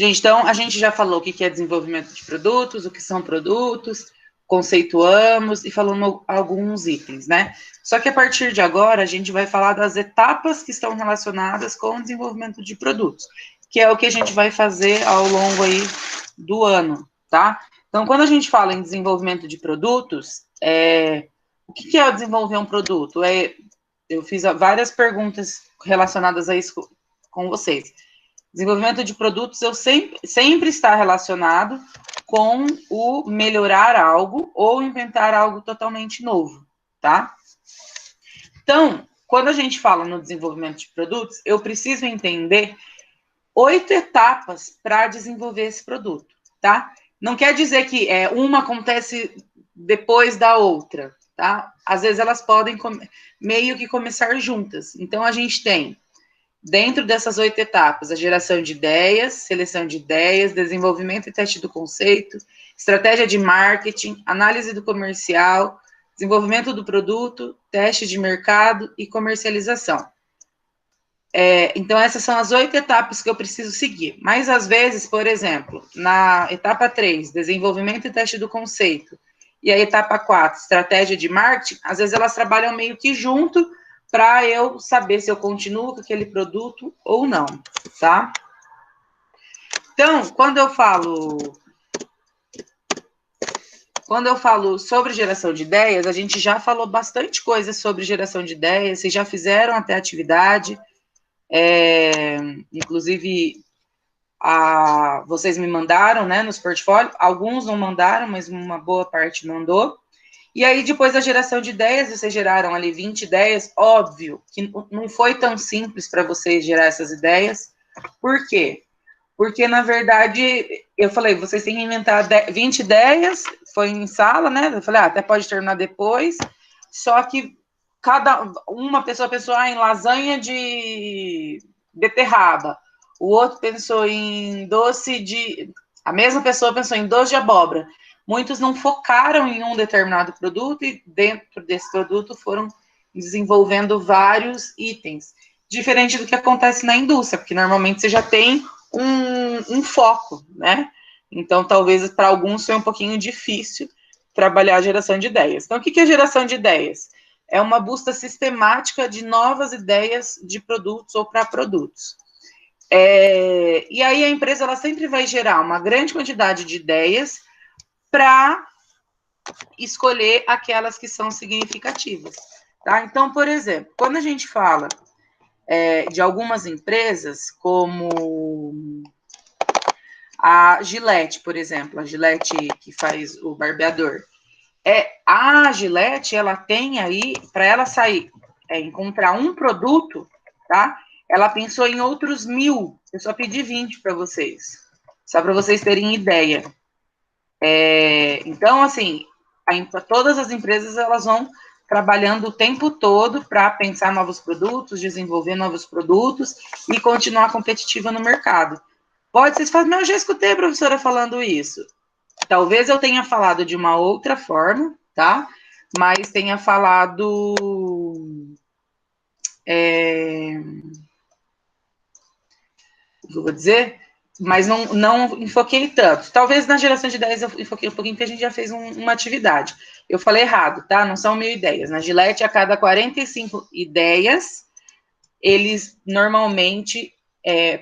Gente, então, a gente já falou o que é desenvolvimento de produtos, o que são produtos, conceituamos e falamos alguns itens, né? Só que a partir de agora, a gente vai falar das etapas que estão relacionadas com o desenvolvimento de produtos, que é o que a gente vai fazer ao longo aí do ano, tá? Então, quando a gente fala em desenvolvimento de produtos, o que é desenvolver um produto? Eu fiz várias perguntas relacionadas a isso com vocês. Desenvolvimento de produtos eu sempre está relacionado com o melhorar algo ou inventar algo totalmente novo, tá? Então, quando a gente fala no desenvolvimento de produtos, eu preciso entender 8 etapas para desenvolver esse produto, tá? Não quer dizer que uma acontece depois da outra, tá? Às vezes elas podem meio que começar juntas. Então, a gente tem, dentro dessas 8 etapas, a geração de ideias, seleção de ideias, desenvolvimento e teste do conceito, estratégia de marketing, análise do comercial, desenvolvimento do produto, teste de mercado e comercialização. Então, essas são as 8 etapas que eu preciso seguir. Mas, às vezes, por exemplo, na etapa 3, desenvolvimento e teste do conceito, e a etapa 4, estratégia de marketing, às vezes elas trabalham meio que junto para eu saber se eu continuo com aquele produto ou não, tá? Então, quando eu falo sobre geração de ideias, a gente já falou bastante coisa sobre geração de ideias, vocês já fizeram até atividade, inclusive vocês me mandaram, né, nos portfólios, alguns não mandaram, mas uma boa parte mandou. E aí, depois da geração de ideias, vocês geraram ali 20 ideias, óbvio que não foi tão simples para vocês gerar essas ideias. Por quê? Porque, na verdade, eu falei, vocês têm que inventar 20 ideias, foi em sala, né? Eu falei, até pode terminar depois, só que uma pessoa pensou em lasanha de beterraba, o outro pensou em a mesma pessoa pensou em doce de abóbora. Muitos não focaram em um determinado produto e dentro desse produto foram desenvolvendo vários itens. Diferente do que acontece na indústria, porque normalmente você já tem um foco, né? Então, talvez para alguns seja um pouquinho difícil trabalhar a geração de ideias. Então, o que é geração de ideias? É uma busca sistemática de novas ideias de produtos ou para produtos. E aí a empresa ela sempre vai gerar uma grande quantidade de ideias para escolher aquelas que são significativas, tá? Então, por exemplo, quando a gente fala de algumas empresas, como a Gillette, por exemplo, a Gillette que faz o barbeador, a Gillette, ela tem aí, para ela sair, encontrar um produto, tá? Ela pensou em outros 1000, eu só pedi 20 para vocês, só para vocês terem ideia. Então, assim, todas as empresas, elas vão trabalhando o tempo todo para pensar novos produtos, desenvolver novos produtos e continuar competitiva no mercado. Pode ser que você fale, mas eu já escutei a professora falando isso. Talvez eu tenha falado de uma outra forma, tá? Mas tenha falado... o que eu vou dizer? Mas não enfoquei tanto. Talvez na geração de ideias eu enfoquei um pouquinho, porque a gente já fez uma atividade. Eu falei errado, tá? Não são 1000 ideias. Na Gillette, a cada 45 ideias, eles normalmente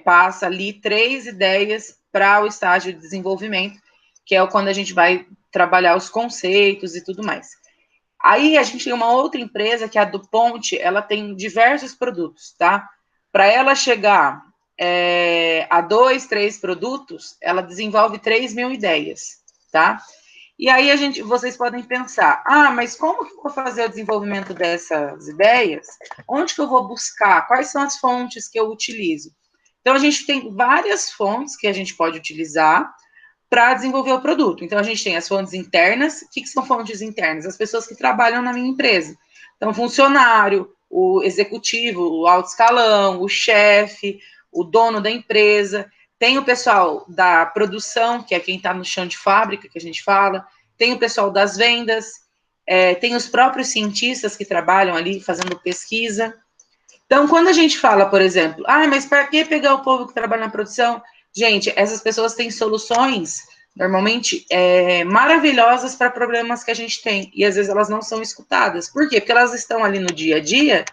passa ali 3 ideias para o estágio de desenvolvimento, que é quando a gente vai trabalhar os conceitos e tudo mais. Aí a gente tem uma outra empresa, que é a DuPont, ela tem diversos produtos, tá? Para ela chegar a 2, 3 produtos, ela desenvolve 3.000 ideias, tá? E aí vocês podem pensar, mas como que eu vou fazer o desenvolvimento dessas ideias? Onde que eu vou buscar? Quais são as fontes que eu utilizo? Então, a gente tem várias fontes que a gente pode utilizar para desenvolver o produto. Então, a gente tem as fontes internas. O que são fontes internas? As pessoas que trabalham na minha empresa. Então, funcionário, o executivo, o alto escalão, o chefe, o dono da empresa. Tem o pessoal da produção, que é quem está no chão de fábrica, que a gente fala. Tem o pessoal das vendas. Tem os próprios cientistas que trabalham ali fazendo pesquisa. Então, quando a gente fala, por exemplo, mas para que pegar o povo que trabalha na produção, Gente, essas pessoas têm soluções, normalmente, maravilhosas para problemas que a gente tem. E às vezes elas não são escutadas. Por quê? Porque elas estão ali no dia a dia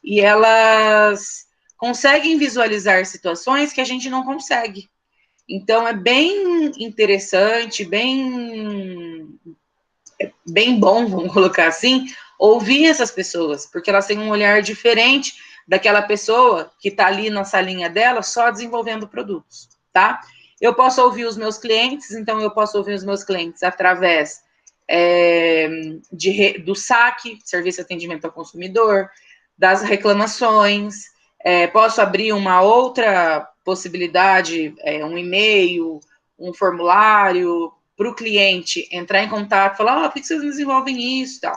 e elas conseguem visualizar situações que a gente não consegue. Então, é bem interessante, bem bom, vamos colocar assim, ouvir essas pessoas, porque elas têm um olhar diferente daquela pessoa que está ali na salinha dela só desenvolvendo produtos, tá? Eu posso ouvir os meus clientes, então eu posso ouvir os meus clientes através do SAC, Serviço de Atendimento ao Consumidor, das reclamações, posso abrir uma outra possibilidade, um e-mail, um formulário, para o cliente entrar em contato, falar, por que vocês não desenvolvem isso e tal.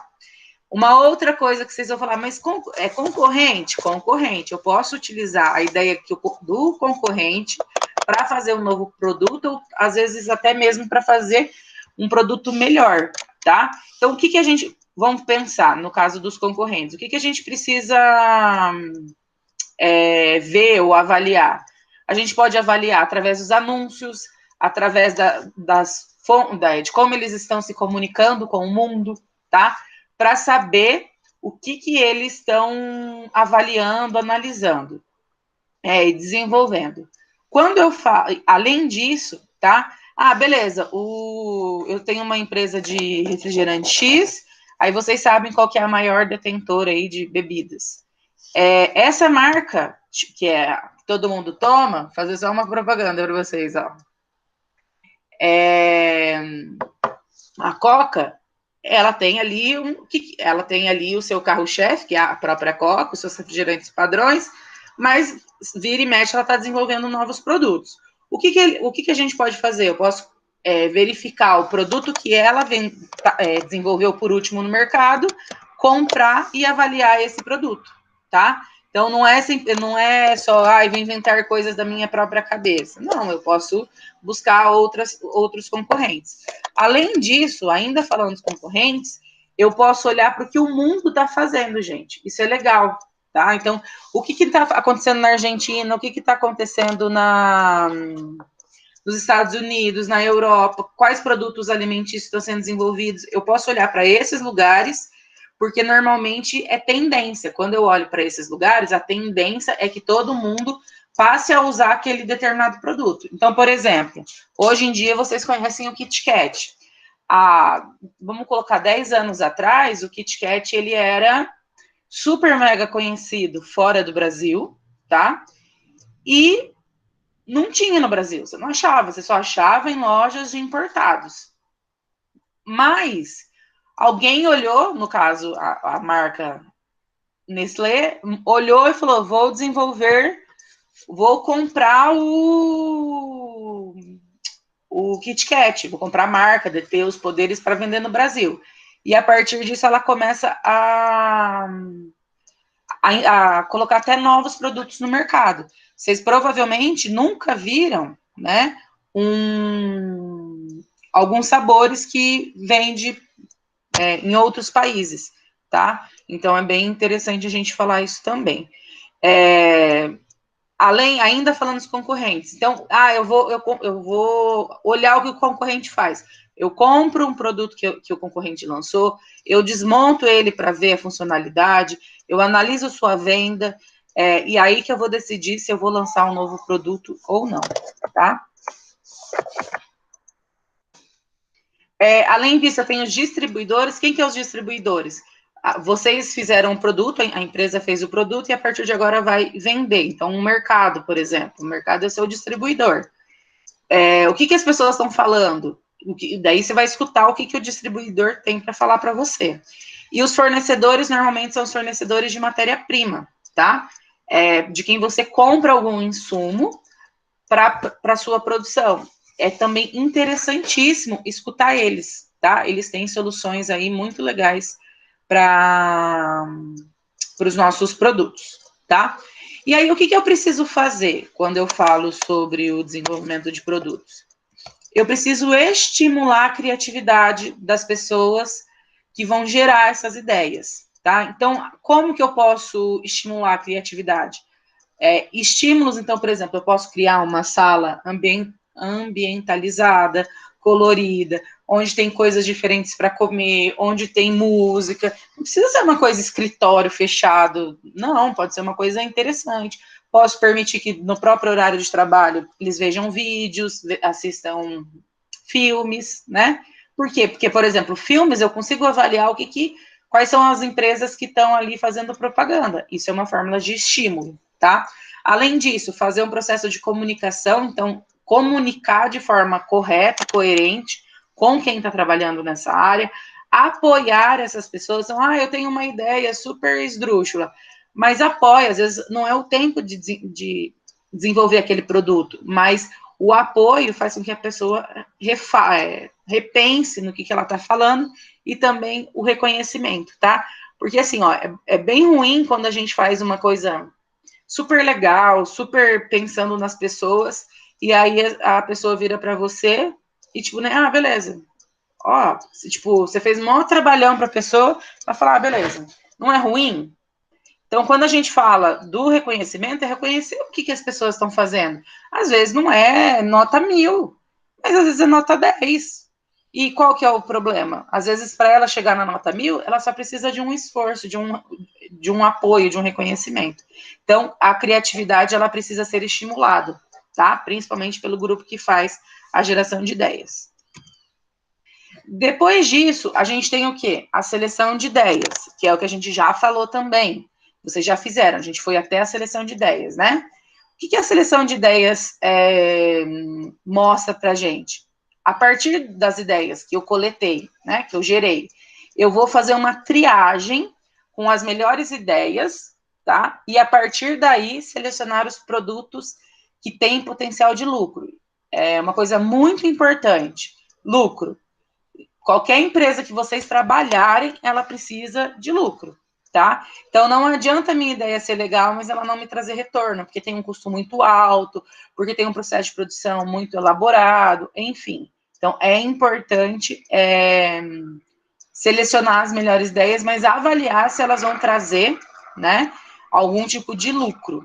Uma outra coisa que vocês vão falar, mas é concorrente? Concorrente. Eu posso utilizar a ideia do concorrente para fazer um novo produto, ou às vezes até mesmo para fazer um produto melhor, tá? Então, o que a gente... Vamos pensar, no caso dos concorrentes, o que a gente precisa ver ou avaliar? A gente pode avaliar através dos anúncios, através de como eles estão se comunicando com o mundo, tá? Para saber o que eles estão avaliando, analisando e desenvolvendo. Quando eu falo, além disso, tá? Beleza, eu tenho uma empresa de refrigerante X, aí vocês sabem qual que é a maior detentora aí de bebidas. Essa marca, que todo mundo toma, vou fazer só uma propaganda para vocês, ó. A Coca, ela tem ali o seu carro-chefe, que é a própria Coca, os seus refrigerantes padrões, mas vira e mexe ela está desenvolvendo novos produtos. O que a gente pode fazer? Eu posso verificar o produto que ela desenvolveu por último no mercado, comprar e avaliar esse produto, tá? Então, não é só, vou inventar coisas da minha própria cabeça. Não, eu posso buscar outros concorrentes. Além disso, ainda falando dos concorrentes, eu posso olhar para o que o mundo está fazendo, gente. Isso é legal, tá? Então, o que está acontecendo na Argentina, o que está acontecendo nos Estados Unidos, na Europa, quais produtos alimentícios estão sendo desenvolvidos. Eu posso olhar para esses lugares, porque normalmente é tendência. Quando eu olho para esses lugares, a tendência é que todo mundo passe a usar aquele determinado produto. Então, por exemplo, hoje em dia vocês conhecem o Kit Kat. Vamos colocar 10 anos atrás, o Kit Kat ele era super mega conhecido fora do Brasil, tá? E não tinha no Brasil, você não achava, você só achava em lojas de importados. Mas alguém olhou, no caso, a marca Nestlé, olhou e falou, vou comprar o Kit Kat, vou comprar a marca, ter os poderes para vender no Brasil. E a partir disso ela começa a colocar até novos produtos no mercado. Vocês provavelmente nunca viram, né, alguns sabores que vende em outros países, tá? Então, é bem interessante a gente falar isso também. Ainda falando dos concorrentes. Então, eu vou olhar o que o concorrente faz. Eu compro um produto que o concorrente lançou, eu desmonto ele para ver a funcionalidade, eu analiso sua venda, e aí que eu vou decidir se eu vou lançar um novo produto ou não, tá? Além disso, eu tenho os distribuidores. Quem que é os distribuidores? Vocês fizeram um produto, a empresa fez o produto e a partir de agora vai vender. Então, um mercado, por exemplo, o mercado é seu distribuidor. O que as pessoas estão falando? Daí você vai escutar o que o distribuidor tem para falar para você. E os fornecedores, normalmente, são os fornecedores de matéria-prima, tá? De quem você compra algum insumo para a sua produção. É também interessantíssimo escutar eles, tá? Eles têm soluções aí muito legais para os nossos produtos, tá? E aí, o que eu preciso fazer quando eu falo sobre o desenvolvimento de produtos? Eu preciso estimular a criatividade das pessoas que vão gerar essas ideias, tá? Então, como que eu posso estimular a criatividade? Estímulos, então, por exemplo, eu posso criar uma sala ambientalizada, colorida, onde tem coisas diferentes para comer, onde tem música. Não precisa ser uma coisa escritório fechado, não, pode ser uma coisa interessante. Posso permitir que no próprio horário de trabalho eles vejam vídeos, assistam filmes, né? Por quê? Porque, por exemplo, filmes eu consigo avaliar quais são as empresas que estão ali fazendo propaganda. Isso é uma fórmula de estímulo, tá? Além disso, fazer um processo de comunicação, então, comunicar de forma correta, coerente, com quem está trabalhando nessa área, apoiar essas pessoas. Então, eu tenho uma ideia super esdrúxula, mas apoia, às vezes não é o tempo de desenvolver aquele produto, mas o apoio faz com que a pessoa repense no que ela está falando e também o reconhecimento, tá? Porque, assim, é bem ruim quando a gente faz uma coisa super legal, super pensando nas pessoas, e aí a pessoa vira para você e, tipo, né, beleza. Tipo, você fez um maior trabalhão para a pessoa, ela fala, beleza. Não é ruim? Então, quando a gente fala do reconhecimento, é reconhecer o que as pessoas estão fazendo. Às vezes não é nota 1000, mas às vezes é nota 10. E qual que é o problema? Às vezes, para ela chegar na nota 1000, ela só precisa de um esforço, de um apoio, de um reconhecimento. Então, a criatividade, ela precisa ser estimulada, tá? Principalmente pelo grupo que faz a geração de ideias. Depois disso, a gente tem o quê? A seleção de ideias, que é o que a gente já falou também. Vocês já fizeram, a gente foi até a seleção de ideias, né? O que a seleção de ideias mostra pra gente? A partir das ideias que eu coletei, né, que eu gerei, eu vou fazer uma triagem com as melhores ideias, tá? E a partir daí, selecionar os produtos que têm potencial de lucro. É uma coisa muito importante. Lucro. Qualquer empresa que vocês trabalharem, ela precisa de lucro, tá? Então, não adianta a minha ideia ser legal, mas ela não me trazer retorno, porque tem um custo muito alto, porque tem um processo de produção muito elaborado, enfim. Então, é importante selecionar as melhores ideias, mas avaliar se elas vão trazer, né, algum tipo de lucro.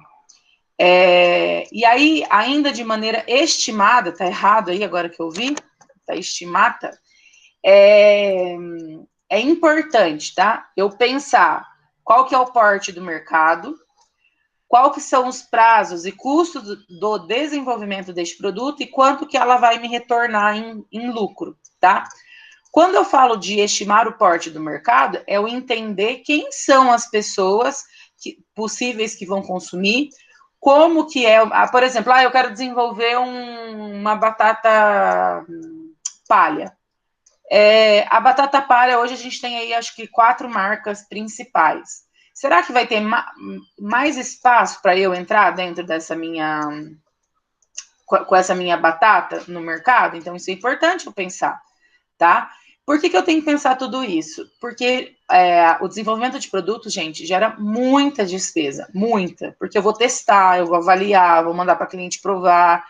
E aí, ainda de maneira estimada, tá errado aí agora que eu vi, tá estimada, é importante, tá? Eu pensar qual que é o porte do mercado, qual que são os prazos e custos do desenvolvimento deste produto e quanto que ela vai me retornar em lucro, tá? Quando eu falo de estimar o porte do mercado, é eu entender quem são as pessoas possíveis que vão consumir, como que é, por exemplo, eu quero desenvolver uma batata palha. A batata palha, hoje a gente tem aí, acho que 4 marcas principais. Será que vai ter mais espaço para eu entrar dentro dessa com essa minha batata no mercado? Então, isso é importante eu pensar, tá? Por que eu tenho que pensar tudo isso? Porque o desenvolvimento de produtos, gente, gera muita despesa, muita. Porque eu vou testar, eu vou avaliar, vou mandar para cliente provar.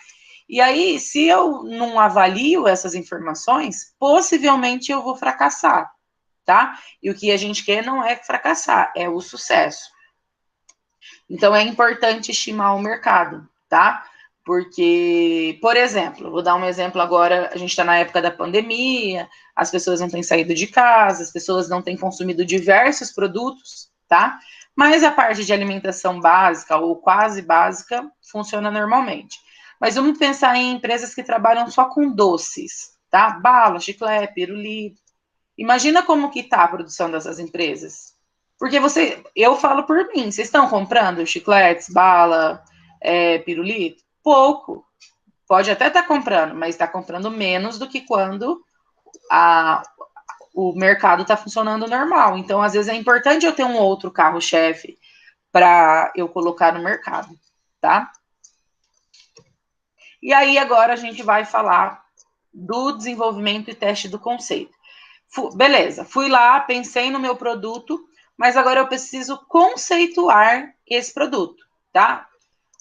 E aí, se eu não avalio essas informações, possivelmente eu vou fracassar, tá? E o que a gente quer não é fracassar, é o sucesso. Então, é importante estimar o mercado, tá? Porque, por exemplo, vou dar um exemplo agora, a gente está na época da pandemia, as pessoas não têm saído de casa, as pessoas não têm consumido diversos produtos, tá? Mas a parte de alimentação básica ou quase básica funciona normalmente. Mas vamos pensar em empresas que trabalham só com doces, tá? Bala, chiclete, pirulito. Imagina como que tá a produção dessas empresas. Porque eu falo por mim, vocês estão comprando chicletes, bala, pirulito? Pouco. Pode até estar comprando, mas está comprando menos do que quando o mercado está funcionando normal. Então, às vezes, é importante eu ter um outro carro-chefe para eu colocar no mercado, tá? E aí, agora a gente vai falar do desenvolvimento e teste do conceito. Beleza, fui lá, pensei no meu produto, mas agora eu preciso conceituar esse produto, tá?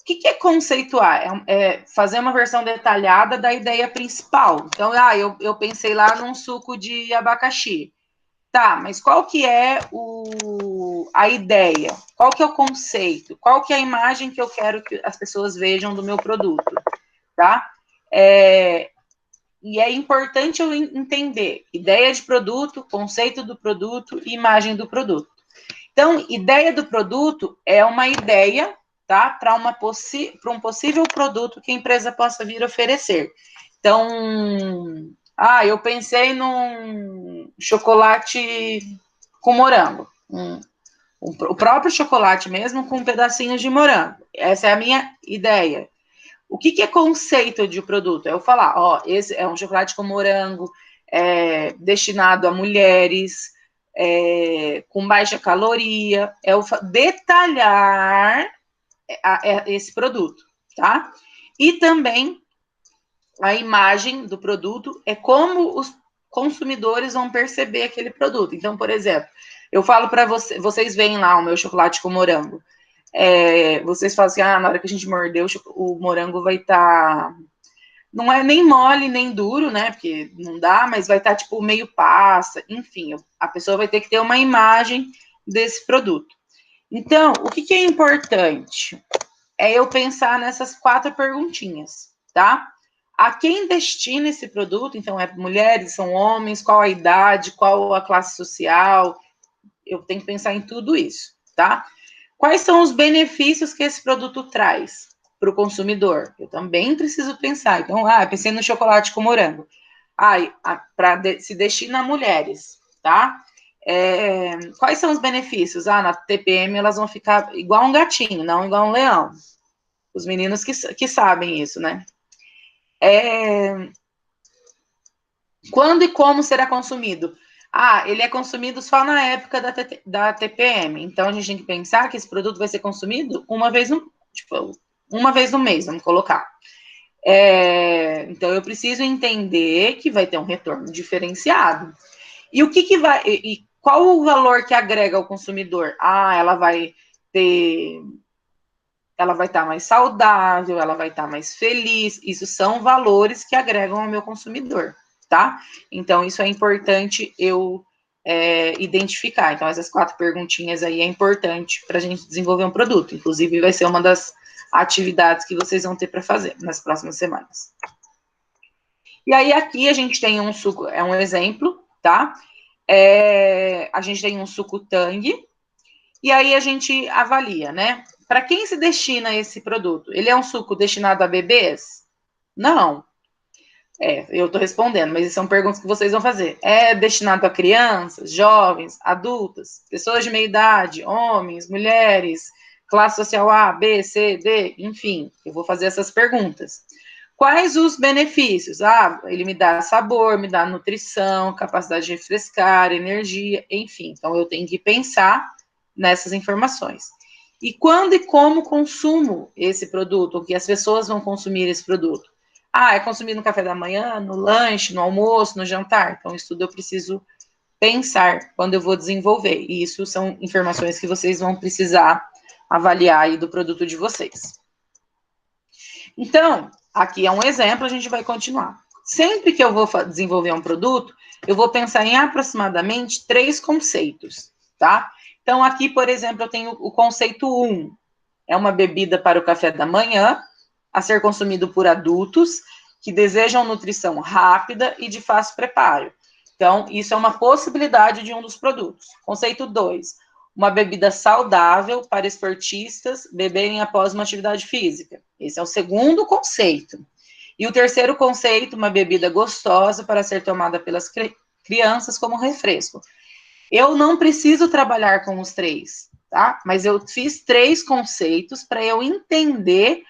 O que é conceituar? É fazer uma versão detalhada da ideia principal. Então, eu pensei lá num suco de abacaxi. Tá, mas qual que é a ideia? Qual que é o conceito? Qual que é a imagem que eu quero que as pessoas vejam do meu produto, tá? E é importante eu entender ideia de produto, conceito do produto e imagem do produto. Então, ideia do produto é uma ideia, tá? Para um possível produto que a empresa possa vir oferecer. Então, eu pensei num chocolate com morango. O próprio chocolate mesmo com pedacinhos de morango. Essa é a minha ideia. O que é conceito de produto? É eu falar, esse é um chocolate com morango, destinado a mulheres, com baixa caloria. É o detalhar esse produto, tá? E também a imagem do produto é como os consumidores vão perceber aquele produto. Então, por exemplo, eu falo para vocês veem lá o meu chocolate com morango. Vocês falam assim, na hora que a gente mordeu, o morango vai estar... Não é nem mole, nem duro, né? Porque não dá, mas vai estar, tipo, meio passa. Enfim, a pessoa vai ter que ter uma imagem desse produto. Então, o que é importante? É eu pensar nessas 4 perguntinhas, tá? A quem destina esse produto? Então, é mulheres, são homens? Qual a idade? Qual a classe social? Eu tenho que pensar em tudo isso, tá? Quais são os benefícios que esse produto traz para o consumidor? Eu também preciso pensar. Então, pensei no chocolate com morango. Se destina a mulheres, tá? Quais são os benefícios? Na TPM elas vão ficar igual um gatinho, não igual um leão. Os meninos que sabem isso, né? Quando e como será consumido? Ele é consumido só na época da TPM. Então, a gente tem que pensar que esse produto vai ser consumido uma vez no mês, vamos colocar. Então, eu preciso entender que vai ter um retorno diferenciado. E o que vai... E qual o valor que agrega ao consumidor? Ela vai estar mais saudável, ela vai estar mais feliz. Isso são valores que agregam ao meu consumidor, tá? Então, isso é importante eu identificar. Então, essas 4 perguntinhas aí é importante para a gente desenvolver um produto. Inclusive, vai ser uma das atividades que vocês vão ter para fazer nas próximas semanas. E aí, aqui a gente tem um suco, é um exemplo, tá? A gente tem um suco Tang, e aí a gente avalia, né? Para quem se destina esse produto? Ele é um suco destinado a bebês? Não. Eu estou respondendo, mas são perguntas que vocês vão fazer. É destinado a crianças, jovens, adultas, pessoas de meia idade, homens, mulheres, classe social A, B, C, D, enfim, eu vou fazer essas perguntas. Quais os benefícios? Ele me dá sabor, me dá nutrição, capacidade de refrescar, energia, enfim. Então, eu tenho que pensar nessas informações. E quando e como consumo esse produto, ou que as pessoas vão consumir esse produto? É consumido no café da manhã, no lanche, no almoço, no jantar. Então, isso tudo eu preciso pensar quando eu vou desenvolver. E isso são informações que vocês vão precisar avaliar aí do produto de vocês. Então, aqui é um exemplo, a gente vai continuar. Sempre que eu vou desenvolver um produto, eu vou pensar em aproximadamente 3 conceitos, tá? Então, aqui, por exemplo, eu tenho o conceito 1. É uma bebida para o café da manhã, a ser consumido por adultos que desejam nutrição rápida e de fácil preparo. Então, isso é uma possibilidade de um dos produtos. Conceito 2. Uma bebida saudável para esportistas beberem após uma atividade física. Esse é o segundo conceito. E o terceiro conceito, uma bebida gostosa para ser tomada pelas crianças como refresco. Eu não preciso trabalhar com os 3, tá? Mas eu fiz 3 conceitos para eu entender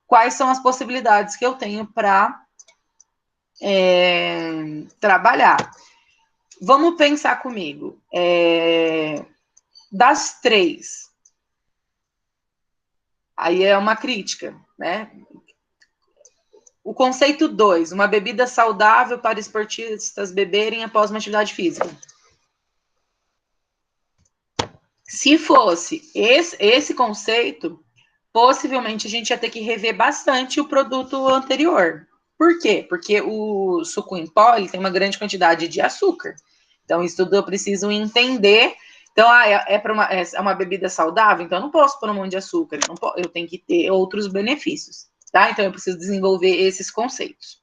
quais são as possibilidades que eu tenho para trabalhar. Vamos pensar comigo. Das 3, aí é uma crítica, né? O conceito 2, uma bebida saudável para esportistas beberem após uma atividade física. Se fosse esse conceito, possivelmente a gente ia ter que rever bastante o produto anterior. Por quê? Porque o suco em pó tem uma grande quantidade de açúcar. Então, isso tudo eu preciso entender. Então, é uma bebida saudável, então eu não posso pôr um monte de açúcar, eu tenho que ter outros benefícios, tá? Então, eu preciso desenvolver esses conceitos.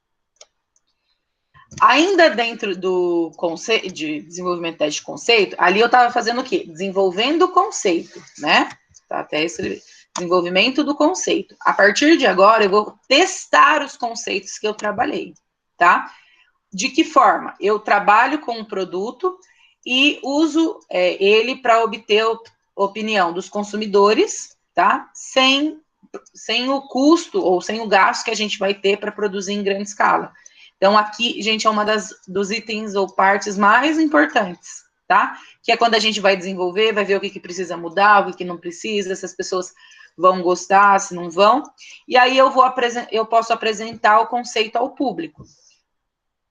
Ainda dentro do conceito de desenvolvimento de conceito, ali eu estava fazendo o quê? Desenvolvendo o conceito, né? Tá, até esse desenvolvimento do conceito. A partir de agora, eu vou testar os conceitos que eu trabalhei, tá? De que forma? Eu trabalho com um produto e uso ele para obter opinião dos consumidores, tá? Sem o custo ou sem o gasto que a gente vai ter para produzir em grande escala. Então, aqui, gente, é uma dos itens ou partes mais importantes, tá? Que é quando a gente vai desenvolver, vai ver o que precisa mudar, o que não precisa, se as pessoas vão gostar, se não vão. E aí eu posso apresentar o conceito ao público.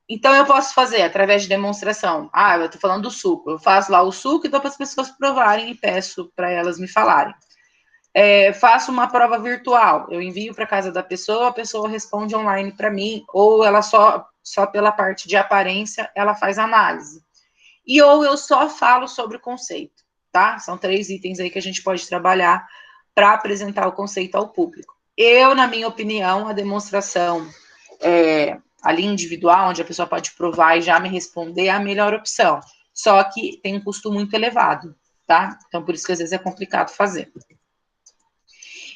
Então, eu posso fazer através de demonstração. Eu estou falando do suco. Eu faço lá o suco e dou para as pessoas provarem e peço para elas me falarem. Faço uma prova virtual. Eu envio para casa da pessoa, a pessoa responde online para mim, ou ela só pela parte de aparência, ela faz análise. Ou eu só falo sobre o conceito, tá? São 3 itens aí que a gente pode trabalhar para apresentar o conceito ao público. Na minha opinião, a demonstração ali individual, onde a pessoa pode provar e já me responder, é a melhor opção. Só que tem um custo muito elevado, tá? Então, por isso que às vezes é complicado fazer.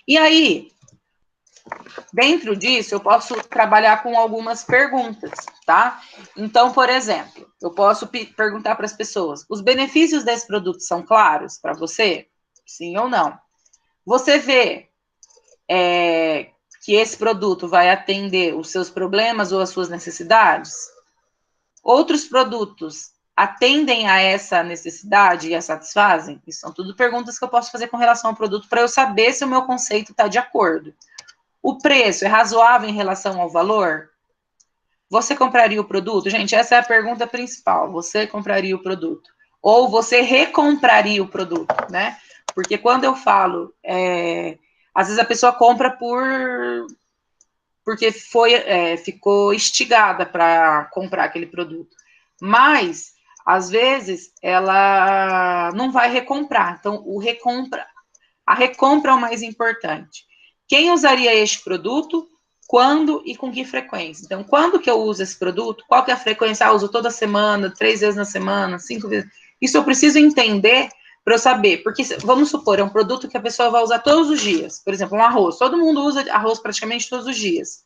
E aí, dentro disso, eu posso trabalhar com algumas perguntas, tá? Então, por exemplo, eu posso perguntar para as pessoas: os benefícios desse produto são claros para você? Sim ou não? Você vê que esse produto vai atender os seus problemas ou as suas necessidades? Outros produtos atendem a essa necessidade e a satisfazem? Isso são tudo perguntas que eu posso fazer com relação ao produto para eu saber se o meu conceito está de acordo. O preço é razoável em relação ao valor? Você compraria o produto? Gente, essa é a pergunta principal. Você compraria o produto? Ou você recompraria o produto, né? Porque quando eu falo, às vezes a pessoa compra porque ficou instigada para comprar aquele produto. Mas, às vezes, ela não vai recomprar. Então, a recompra é o mais importante. Quem usaria este produto? Quando e com que frequência? Então, quando que eu uso esse produto? Qual que é a frequência? Eu uso toda semana, 3 vezes na semana, 5 vezes. Isso eu preciso entender para eu saber. Porque, vamos supor, é um produto que a pessoa vai usar todos os dias. Por exemplo, um arroz. Todo mundo usa arroz praticamente todos os dias.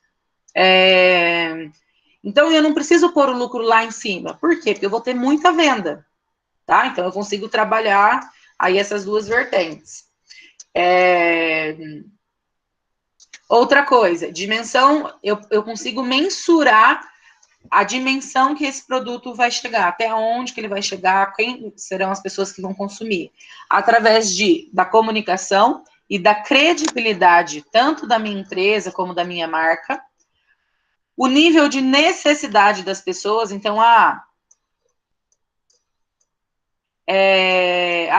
Então, eu não preciso pôr o lucro lá em cima. Por quê? Porque eu vou ter muita venda. Tá? Então, eu consigo trabalhar aí essas 2 vertentes. Outra coisa, dimensão, eu consigo mensurar a dimensão que esse produto vai chegar, até onde que ele vai chegar, quem serão as pessoas que vão consumir, através da comunicação e da credibilidade, tanto da minha empresa como da minha marca, o nível de necessidade das pessoas, então, a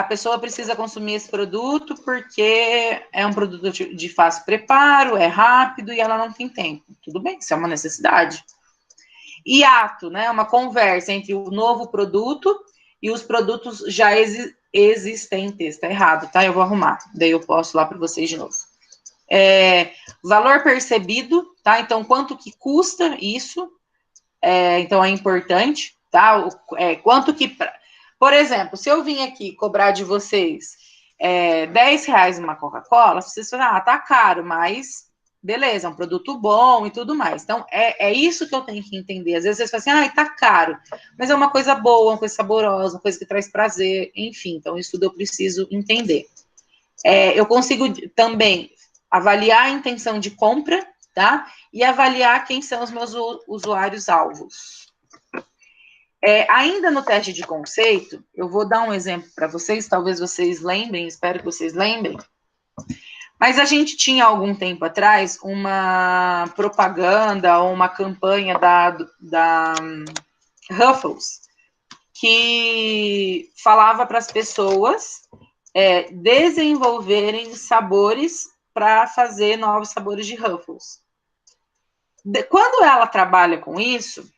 pessoa precisa consumir esse produto porque é um produto de fácil preparo, é rápido e ela não tem tempo. Tudo bem, isso é uma necessidade. Hiato, né? Uma conversa entre o novo produto e os produtos já existentes. Está errado, tá? Eu vou arrumar. Daí eu posto lá para vocês de novo. Valor percebido, tá? Então, quanto que custa isso? Então, é importante, tá? Quanto que... Por exemplo, se eu vim aqui cobrar de vocês R$10 uma Coca-Cola, vocês falam, tá caro, mas beleza, é um produto bom e tudo mais. Então, é isso que eu tenho que entender. Às vezes vocês falam assim, tá caro, mas é uma coisa boa, uma coisa saborosa, uma coisa que traz prazer, enfim. Então, isso tudo eu preciso entender. Eu consigo também avaliar a intenção de compra, tá? E avaliar quem são os meus usuários-alvos. Ainda no teste de conceito, eu vou dar um exemplo para vocês, talvez vocês lembrem, espero que vocês lembrem, mas a gente tinha algum tempo atrás uma propaganda ou uma campanha da Ruffles que falava para as pessoas desenvolverem sabores para fazer novos sabores de Ruffles. Quando ela trabalha com isso,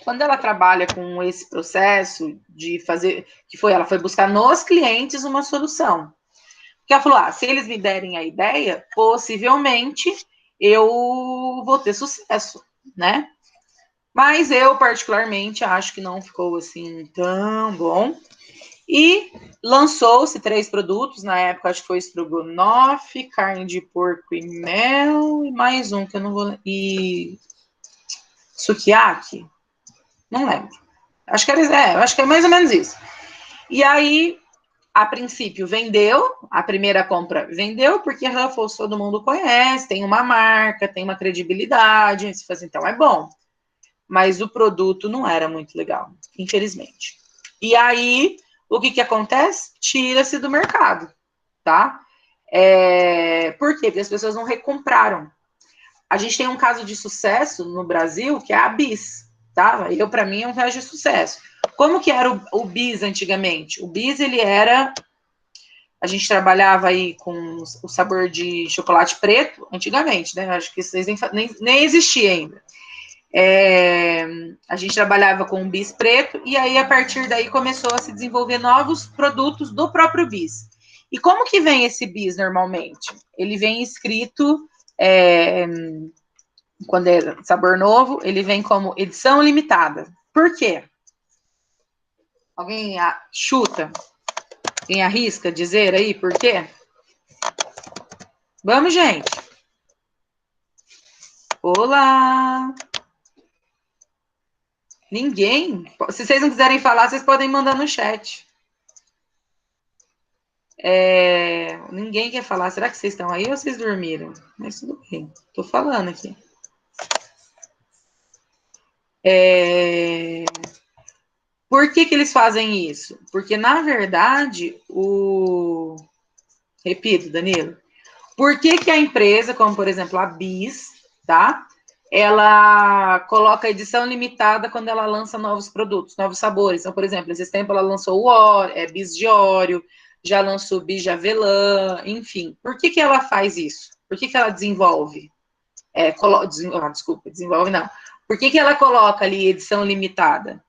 quando ela trabalha com esse processo de fazer, ela foi buscar nos clientes uma solução. Porque ela falou, se eles me derem a ideia, possivelmente eu vou ter sucesso, né? Mas eu, particularmente, acho que não ficou assim tão bom. E lançou-se 3 produtos, na época acho que foi estrogonofe, carne de porco e mel, e mais um que eu não vou... E sukiyaki? Não lembro. Acho que acho que é mais ou menos isso. E aí, a princípio, vendeu, a primeira compra vendeu, porque Ruffles todo mundo conhece, tem uma marca, tem uma credibilidade, se faz, então é bom. Mas o produto não era muito legal, infelizmente. E aí, o que acontece? Tira-se do mercado, tá? Por quê? Porque as pessoas não recompraram. A gente tem um caso de sucesso no Brasil, que é a Bis, tá? Para mim, é um caso de sucesso. Como que era o Bis antigamente? O Bis, ele era... A gente trabalhava aí com o sabor de chocolate preto, antigamente, né? Acho que vocês nem existia ainda. A gente trabalhava com o bis preto, e aí, a partir daí, começou a se desenvolver novos produtos do próprio bis. E como que vem esse bis, normalmente? Ele vem escrito, quando é sabor novo, ele vem como edição limitada. Por quê? Alguém chuta? Alguém arrisca dizer aí por quê? Vamos, gente. Olá! Ninguém? Se vocês não quiserem falar, vocês podem mandar no chat. Ninguém quer falar. Será que vocês estão aí ou vocês dormiram? Mas tudo bem. Tô falando aqui. Por que eles fazem isso? Porque, na verdade, Repito, Danilo. Por que a empresa, como, por exemplo, a Bis, tá? Ela coloca edição limitada quando ela lança novos produtos, novos sabores. Então, por exemplo, esses tempos ela lançou o Oreo, Bis de Oreo, já lançou Bis de avelã, enfim. Por que ela faz isso? Por que ela desenvolve? Desculpa, desenvolve não. Por que ela coloca ali edição limitada?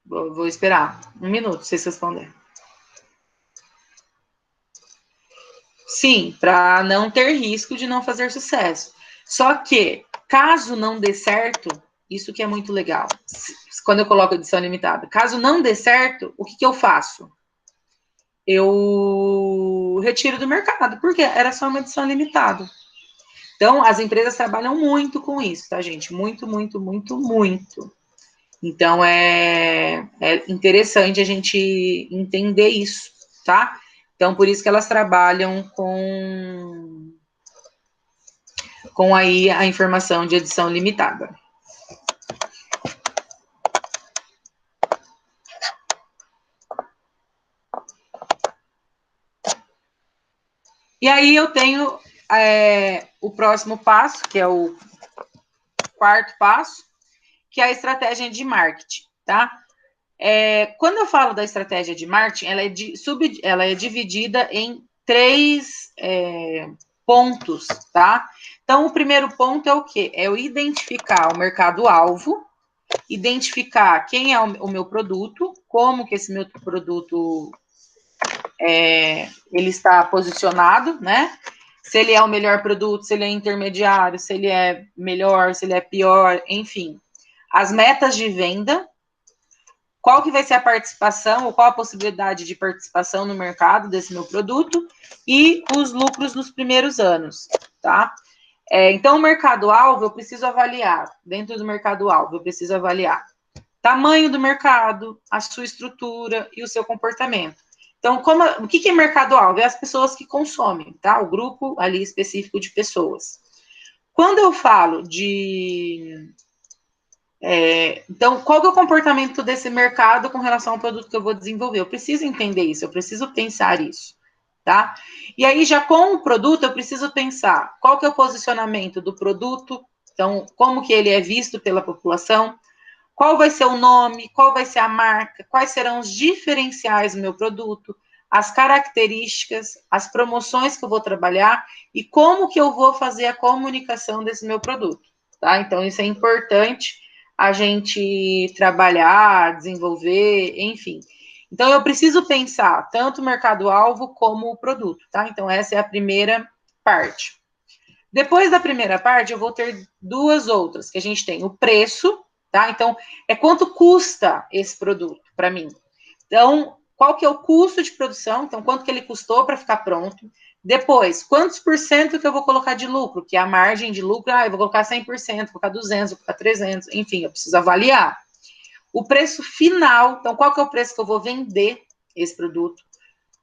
Vou esperar 1 minuto, se vocês responderem. Sim, para não ter risco de não fazer sucesso. Só que, caso não dê certo, isso que é muito legal, quando eu coloco edição limitada, caso não dê certo, o que eu faço? Eu retiro do mercado, porque era só uma edição limitada. Então, as empresas trabalham muito com isso, tá, gente? Muito, muito, muito, muito. Então, é interessante a gente entender isso, tá? Então, por isso que elas trabalham com aí a informação de edição limitada. E aí eu tenho o próximo passo, que é o 4º passo, que é a estratégia de marketing, tá? Quando eu falo da estratégia de marketing, ela é dividida em 3 pontos, tá? Então, o primeiro ponto é o quê? É eu identificar o mercado-alvo, identificar quem é o meu produto, como que esse meu produto ele está posicionado, né? Se ele é o melhor produto, se ele é intermediário, se ele é melhor, se ele é pior, enfim. As metas de venda, qual que vai ser a participação, ou qual a possibilidade de participação no mercado desse meu produto, e os lucros nos primeiros anos, tá? Então, o mercado-alvo, eu preciso avaliar, dentro do mercado-alvo, eu preciso avaliar tamanho do mercado, a sua estrutura e o seu comportamento. Então, o que é mercado-alvo? É as pessoas que consomem, tá? O grupo ali específico de pessoas. Quando eu falo de... então, qual é o comportamento desse mercado com relação ao produto que eu vou desenvolver? Eu preciso entender isso, eu preciso pensar isso, tá? E aí, já com o produto, eu preciso pensar qual que é o posicionamento do produto, então, como que ele é visto pela população, qual vai ser o nome, qual vai ser a marca, quais serão os diferenciais do meu produto, as características, as promoções que eu vou trabalhar e como que eu vou fazer a comunicação desse meu produto, tá? Então, isso é importante a gente trabalhar, desenvolver, enfim. Então, eu preciso pensar tanto o mercado-alvo como o produto, tá? Então, essa é a primeira parte. Depois da primeira parte, eu vou ter duas outras, que a gente tem o preço, tá? Então, é quanto custa esse produto para mim. Então, qual que é o custo de produção? Então, quanto que ele custou para ficar pronto? Depois, quantos por cento que eu vou colocar de lucro? Que é a margem de lucro, eu vou colocar 100%, vou colocar 200, vou colocar 300, enfim, eu preciso avaliar. O preço final, então, qual que é o preço que eu vou vender esse produto?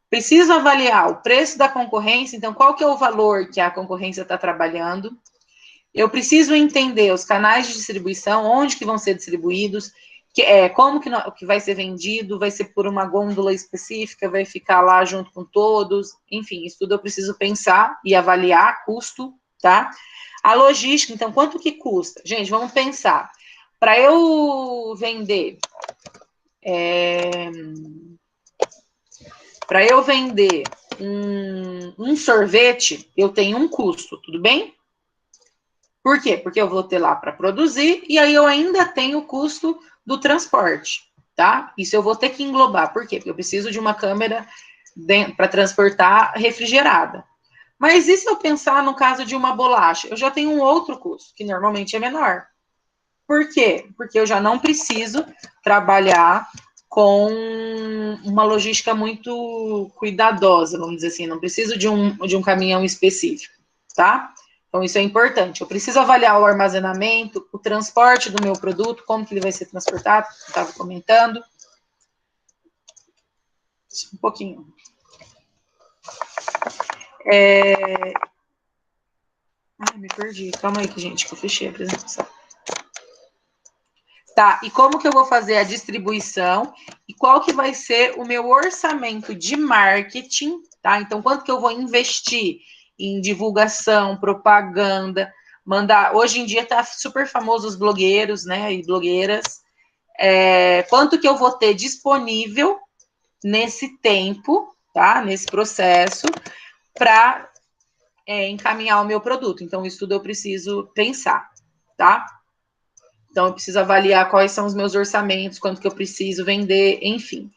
Preciso avaliar o preço da concorrência, então, qual que é o valor que a concorrência está trabalhando? Eu preciso entender os canais de distribuição, onde que vão ser distribuídos, como que vai ser vendido, vai ser por uma gôndola específica, vai ficar lá junto com todos, enfim, isso tudo eu preciso pensar e avaliar custo, tá? A logística, então, quanto que custa? Gente, vamos pensar. Para eu vender, um sorvete, eu tenho um custo, tudo bem? Por quê? Porque eu vou ter lá para produzir e aí eu ainda tenho o custo do transporte, tá? Isso eu vou ter que englobar. Por quê? Porque eu preciso de uma câmera para transportar refrigerada. Mas e se eu pensar no caso de uma bolacha? Eu já tenho um outro custo, que normalmente é menor. Por quê? Porque eu já não preciso trabalhar com uma logística muito cuidadosa, vamos dizer assim. Não preciso de um caminhão específico, tá? Então, isso é importante. Eu preciso avaliar o armazenamento, o transporte do meu produto, como que ele vai ser transportado, que eu estava comentando. Um pouquinho. Ai, me perdi. Calma aí, gente, que eu fechei a apresentação. Tá, e como que eu vou fazer a distribuição e qual que vai ser o meu orçamento de marketing, tá? Então, quanto que eu vou investir em divulgação, propaganda, mandar... Hoje em dia tá super famoso os blogueiros, né, e blogueiras. Quanto que eu vou ter disponível nesse tempo, tá? Nesse processo, para encaminhar o meu produto. Então, isso tudo eu preciso pensar, tá? Então, eu preciso avaliar quais são os meus orçamentos, quanto que eu preciso vender, enfim.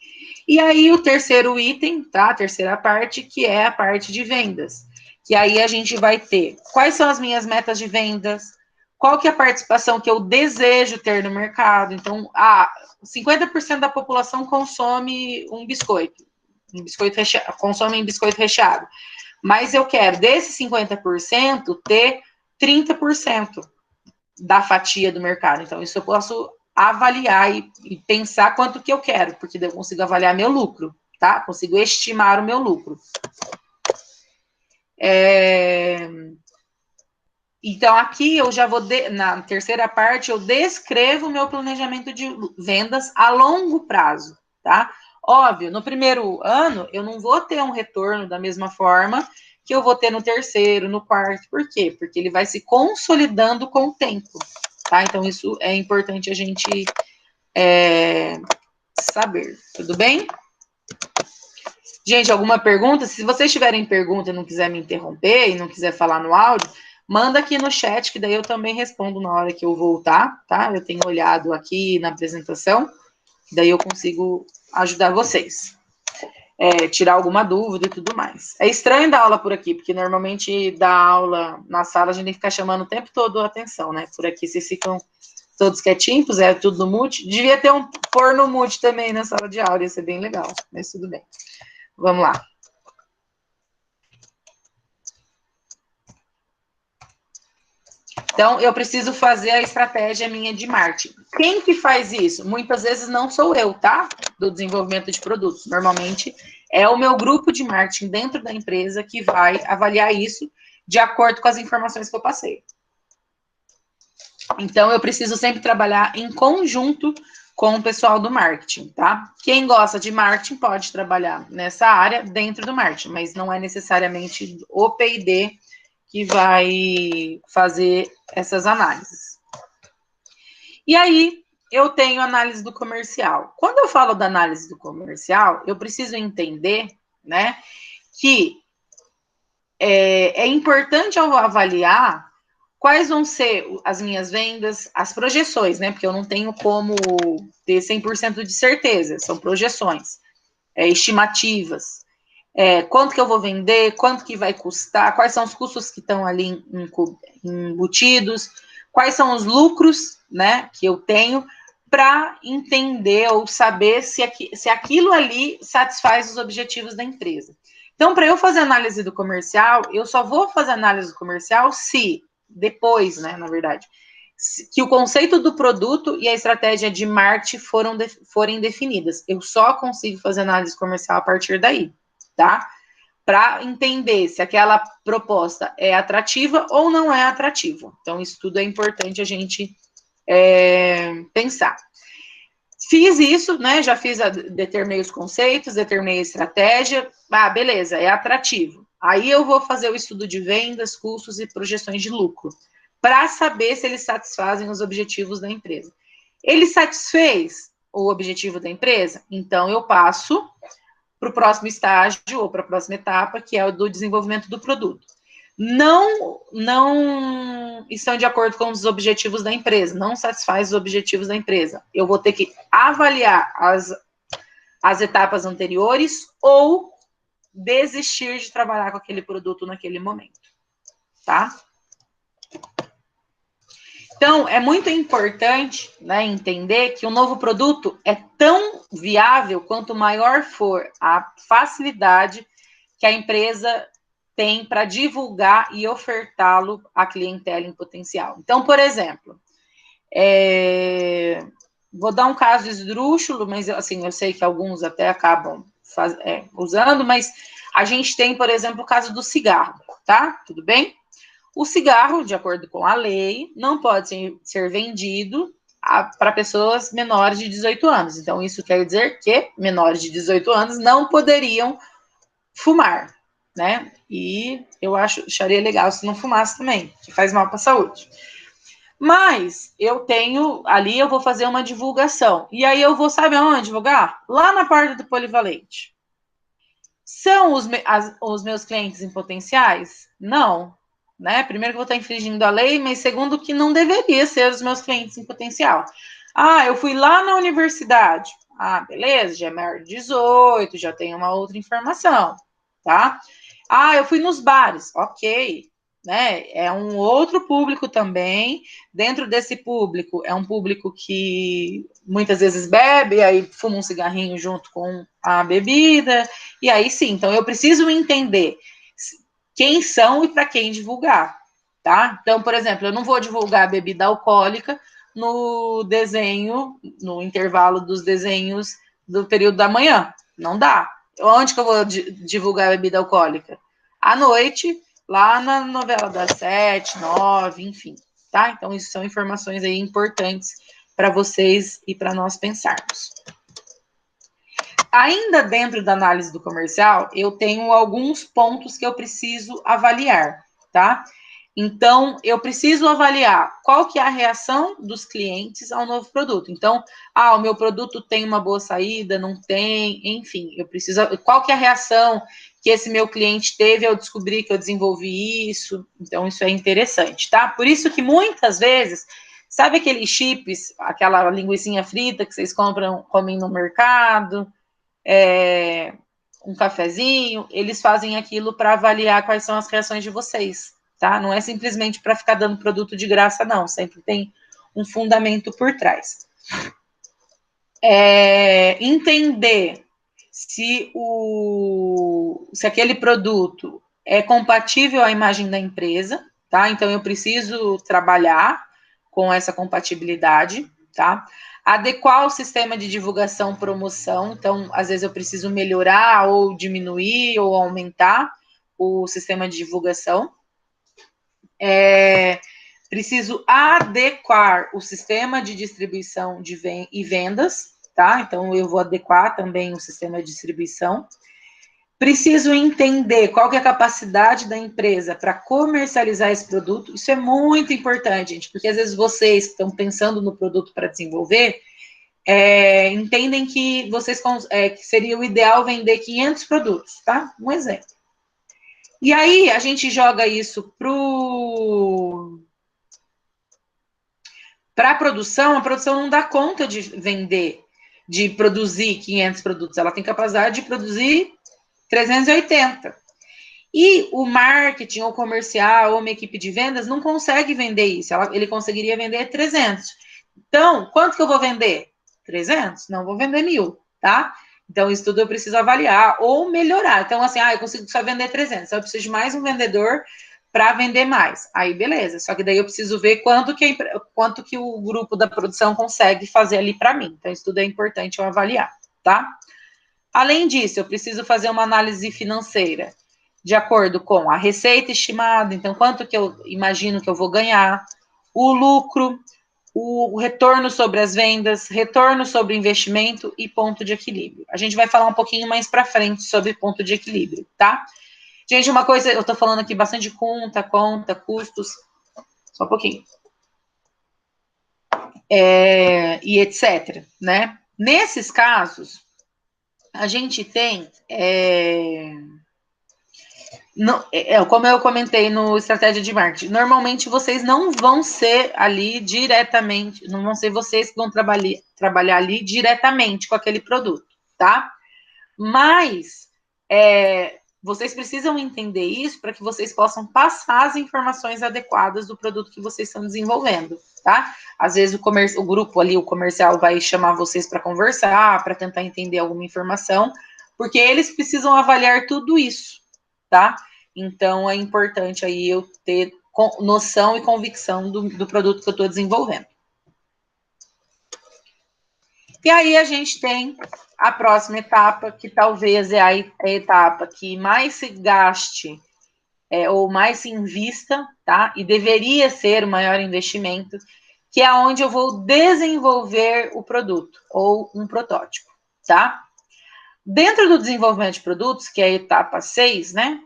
E aí, o terceiro item, tá? A terceira parte, que é a parte de vendas. Que aí a gente vai ter quais são as minhas metas de vendas, qual que é a participação que eu desejo ter no mercado. Então, 50% da população consome um biscoito recheado, consome biscoito recheado. Mas eu quero, desses 50%, ter 30% da fatia do mercado. Então, isso eu posso avaliar e pensar quanto que eu quero, porque eu consigo avaliar meu lucro, tá? Consigo estimar o meu lucro. Então, aqui eu já vou, na terceira parte, eu descrevo o meu planejamento de vendas a longo prazo, tá? Óbvio, no primeiro ano, eu não vou ter um retorno da mesma forma que eu vou ter no terceiro, no quarto. Por quê? Porque ele vai se consolidando com o tempo, tá? Então, isso é importante a gente saber. Tudo bem? Gente, alguma pergunta? Se vocês tiverem pergunta e não quiser me interromper e não quiser falar no áudio, manda aqui no chat, que daí eu também respondo na hora que eu voltar, tá? Eu tenho olhado aqui na apresentação, daí eu consigo ajudar vocês. Tirar alguma dúvida e tudo mais. É estranho dar aula por aqui, porque normalmente dar aula na sala a gente tem que ficar chamando o tempo todo a atenção, né? Por aqui vocês ficam todos quietinhos, puseram tudo no mute. Devia ter pôr no mute também na sala de aula, ia ser bem legal, mas tudo bem. Vamos lá. Então, eu preciso fazer a estratégia minha de marketing. Quem que faz isso? Muitas vezes não sou eu, tá? Do desenvolvimento de produtos. Normalmente é o meu grupo de marketing dentro da empresa que vai avaliar isso de acordo com as informações que eu passei. Então, eu preciso sempre trabalhar em conjunto com o pessoal do marketing, tá? Quem gosta de marketing pode trabalhar nessa área dentro do marketing, mas não é necessariamente o P&D que vai fazer essas análises. E aí, eu tenho análise do comercial. Quando eu falo da análise do comercial, eu preciso entender, né? Que é importante eu avaliar quais vão ser as minhas vendas, as projeções, né? Porque eu não tenho como ter 100% de certeza, são projeções, estimativas. Quanto que eu vou vender, quanto que vai custar, quais são os custos que estão ali embutidos, quais são os lucros, né, que eu tenho, para entender ou saber se aquilo ali satisfaz os objetivos da empresa. Então, para eu fazer análise do comercial, eu só vou fazer análise do comercial se depois, né, na verdade, que o conceito do produto e a estratégia de marketing forem definidas. Eu só consigo fazer análise comercial a partir daí, tá? Para entender se aquela proposta é atrativa ou não é atrativa. Então, isso tudo é importante a gente pensar. Fiz isso, né? Já determinei os conceitos, determinei a estratégia. Beleza, é atrativo. Aí eu vou fazer o estudo de vendas, custos e projeções de lucro, para saber se eles satisfazem os objetivos da empresa. Ele satisfez o objetivo da empresa? Então, eu passo para o próximo estágio ou para a próxima etapa, que é o do desenvolvimento do produto. Não estão de acordo com os objetivos da empresa, não satisfaz os objetivos da empresa. Eu vou ter que avaliar as etapas anteriores ou desistir de trabalhar com aquele produto naquele momento, tá? Então, é muito importante, né, entender que o novo produto é tão viável quanto maior for a facilidade que a empresa tem para divulgar e ofertá-lo à clientela em potencial. Então, por exemplo, vou dar um caso esdrúxulo, mas assim, eu sei que alguns até acabam usando, mas a gente tem, por exemplo, o caso do cigarro, tá? Tudo bem? O cigarro, de acordo com a lei, não pode ser vendido para pessoas menores de 18 anos. Então, isso quer dizer que menores de 18 anos não poderiam fumar, né? E eu acharia legal se não fumasse também, que faz mal para a saúde. Mas eu vou fazer uma divulgação. E aí eu vou, sabe aonde divulgar? Lá na porta do polivalente. São os meus clientes em potenciais? Não. Né? Primeiro que eu vou estar infringindo a lei, mas segundo que não deveria ser os meus clientes em potencial. Eu fui lá na universidade. Beleza, já é maior de 18, já tem uma outra informação, tá? Eu fui nos bares, ok, né? É um outro público também. Dentro desse público, é um público que muitas vezes bebe, aí fuma um cigarrinho junto com a bebida, e aí sim, então eu preciso entender quem são e para quem divulgar, tá? Então, por exemplo, eu não vou divulgar bebida alcoólica no desenho, no intervalo dos desenhos do período da manhã. Não dá. Onde que eu vou divulgar bebida alcoólica? À noite, lá na novela das 7, 9, enfim, tá? Então, isso são informações aí importantes para vocês e para nós pensarmos. Ainda dentro da análise do comercial, eu tenho alguns pontos que eu preciso avaliar, tá? Então, eu preciso avaliar qual que é a reação dos clientes ao novo produto. Então, o meu produto tem uma boa saída, não tem, enfim, eu preciso... Qual que é a reação que esse meu cliente teve ao descobrir que eu desenvolvi isso? Então, isso é interessante, tá? Por isso que muitas vezes, sabe aqueles chips, aquela linguicinha frita que vocês comem no mercado, um cafezinho, eles fazem aquilo para avaliar quais são as reações de vocês, tá? Não é simplesmente para ficar dando produto de graça, não. Sempre tem um fundamento por trás. Entender se aquele produto é compatível à imagem da empresa, tá? Então, eu preciso trabalhar com essa compatibilidade, tá? Adequar o sistema de divulgação, promoção. Então, às vezes eu preciso melhorar ou diminuir ou aumentar o sistema de divulgação. Preciso adequar o sistema de distribuição e vendas, tá? Então, eu vou adequar também o sistema de distribuição. Preciso entender qual que é a capacidade da empresa para comercializar esse produto. Isso é muito importante, gente, porque às vezes vocês que estão pensando no produto para desenvolver, entendem que que seria o ideal vender 500 produtos, tá? Um exemplo. E aí, a gente joga isso para a produção não dá conta de vender, de produzir 500 produtos, ela tem capacidade de produzir 380. E o marketing, ou comercial, ou uma equipe de vendas não consegue vender isso, ele conseguiria vender 300. Então, quanto que eu vou vender? 300? Não vou vender 1.000, tá? Então, isso tudo eu preciso avaliar ou melhorar. Então, assim, eu consigo só vender 300. Então, eu preciso de mais um vendedor para vender mais. Aí, beleza. Só que daí eu preciso ver quanto que o grupo da produção consegue fazer ali para mim. Então, isso tudo é importante eu avaliar, tá? Além disso, eu preciso fazer uma análise financeira de acordo com a receita estimada, então, quanto que eu imagino que eu vou ganhar, o lucro, o retorno sobre as vendas, retorno sobre investimento e ponto de equilíbrio. A gente vai falar um pouquinho mais para frente sobre ponto de equilíbrio, tá? Gente, uma coisa, eu tô falando aqui bastante de conta, custos, só um pouquinho. E etc, né? Nesses casos, a gente tem... como eu comentei no Estratégia de Marketing, normalmente vocês não vão ser ali diretamente, não vão ser vocês que vão trabalhar ali diretamente com aquele produto, tá? Mas vocês precisam entender isso para que vocês possam passar as informações adequadas do produto que vocês estão desenvolvendo, tá? Às vezes o grupo ali, o comercial, vai chamar vocês para conversar, para tentar entender alguma informação, porque eles precisam avaliar tudo isso, tá? Então, é importante aí eu ter noção e convicção do produto que eu estou desenvolvendo. E aí a gente tem a próxima etapa, que talvez é a etapa que mais se gaste ou mais se invista, tá? E deveria ser o maior investimento, que é onde eu vou desenvolver o produto ou um protótipo, tá? Dentro do desenvolvimento de produtos, que é a etapa 6, né?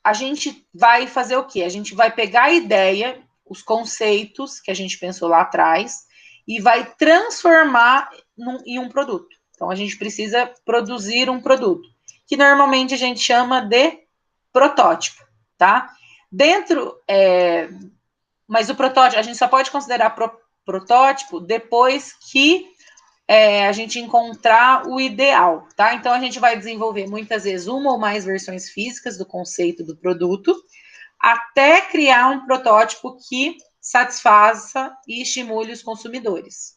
A gente vai fazer o quê? A gente vai pegar a ideia, os conceitos que a gente pensou lá atrás e vai transformar em um produto. Então, a gente precisa produzir um produto, que normalmente a gente chama de protótipo, tá? Mas o protótipo, a gente só pode considerar protótipo depois que a gente encontrar o ideal, tá? Então, a gente vai desenvolver muitas vezes uma ou mais versões físicas do conceito do produto, até criar um protótipo que satisfaça e estimule os consumidores.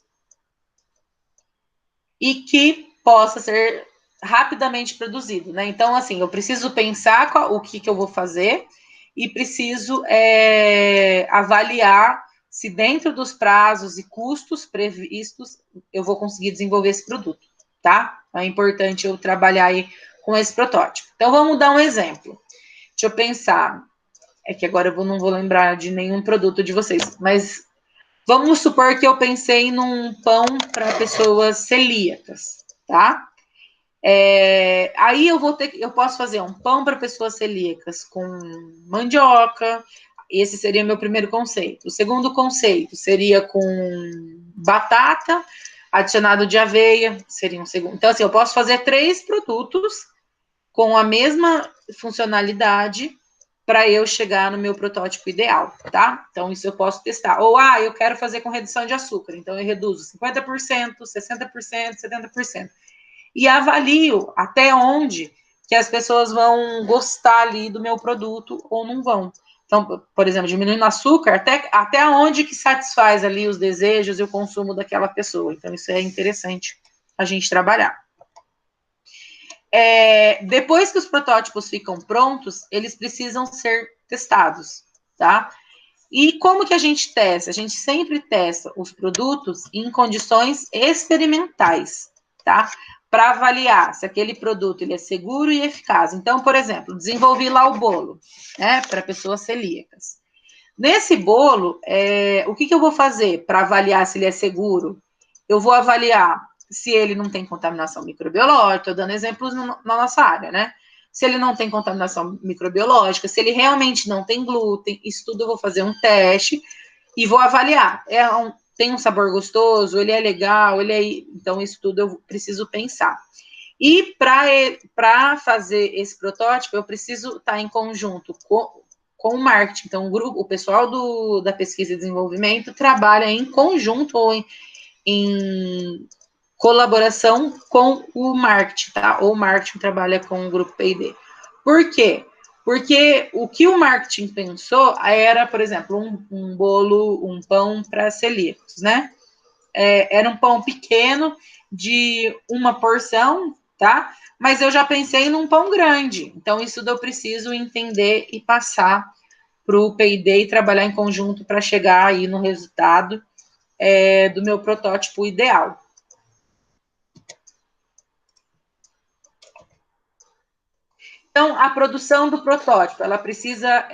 E que possa ser rapidamente produzido, né? Então, assim, eu preciso pensar o que eu vou fazer e preciso avaliar se dentro dos prazos e custos previstos eu vou conseguir desenvolver esse produto, tá? Então, é importante eu trabalhar aí com esse protótipo. Então, vamos dar um exemplo. Deixa eu pensar. É que agora eu não vou lembrar de nenhum produto de vocês, mas vamos supor que eu pensei num pão para pessoas celíacas, tá? Aí eu posso fazer um pão para pessoas celíacas com mandioca. Esse seria meu primeiro conceito. O segundo conceito seria com batata, adicionado de aveia, seria um segundo. Então, assim, eu posso fazer 3 produtos com a mesma funcionalidade para eu chegar no meu protótipo ideal, tá? Então, isso eu posso testar. Ou, eu quero fazer com redução de açúcar. Então, eu reduzo 50%, 60%, 70%. E avalio até onde que as pessoas vão gostar ali do meu produto ou não vão. Então, por exemplo, diminuindo açúcar, até onde que satisfaz ali os desejos e o consumo daquela pessoa. Então, isso é interessante a gente trabalhar. Depois que os protótipos ficam prontos, eles precisam ser testados, tá? E como que a gente testa? A gente sempre testa os produtos em condições experimentais, tá? Para avaliar se aquele produto ele é seguro e eficaz. Então, por exemplo, desenvolvi lá o bolo, né, para pessoas celíacas. Nesse bolo, o que eu vou fazer para avaliar se ele é seguro? Eu vou avaliar se ele não tem contaminação microbiológica, estou dando exemplos na nossa área, né? Se ele não tem contaminação microbiológica, se ele realmente não tem glúten, isso tudo eu vou fazer um teste e vou avaliar. tem um sabor gostoso, ele é legal, então isso tudo eu preciso pensar. E para fazer esse protótipo, eu preciso estar em conjunto com o marketing. Então, o pessoal da pesquisa e desenvolvimento trabalha em conjunto ou em colaboração com o marketing, tá? Ou o marketing trabalha com o grupo P&D. Por quê? Porque o que o marketing pensou era, por exemplo, um bolo, um pão para celíacos, né? Era um pão pequeno de uma porção, tá? Mas eu já pensei num pão grande. Então, isso eu preciso entender e passar para o P&D e trabalhar em conjunto para chegar aí no resultado do meu protótipo ideal. Então, a produção do protótipo, ela precisa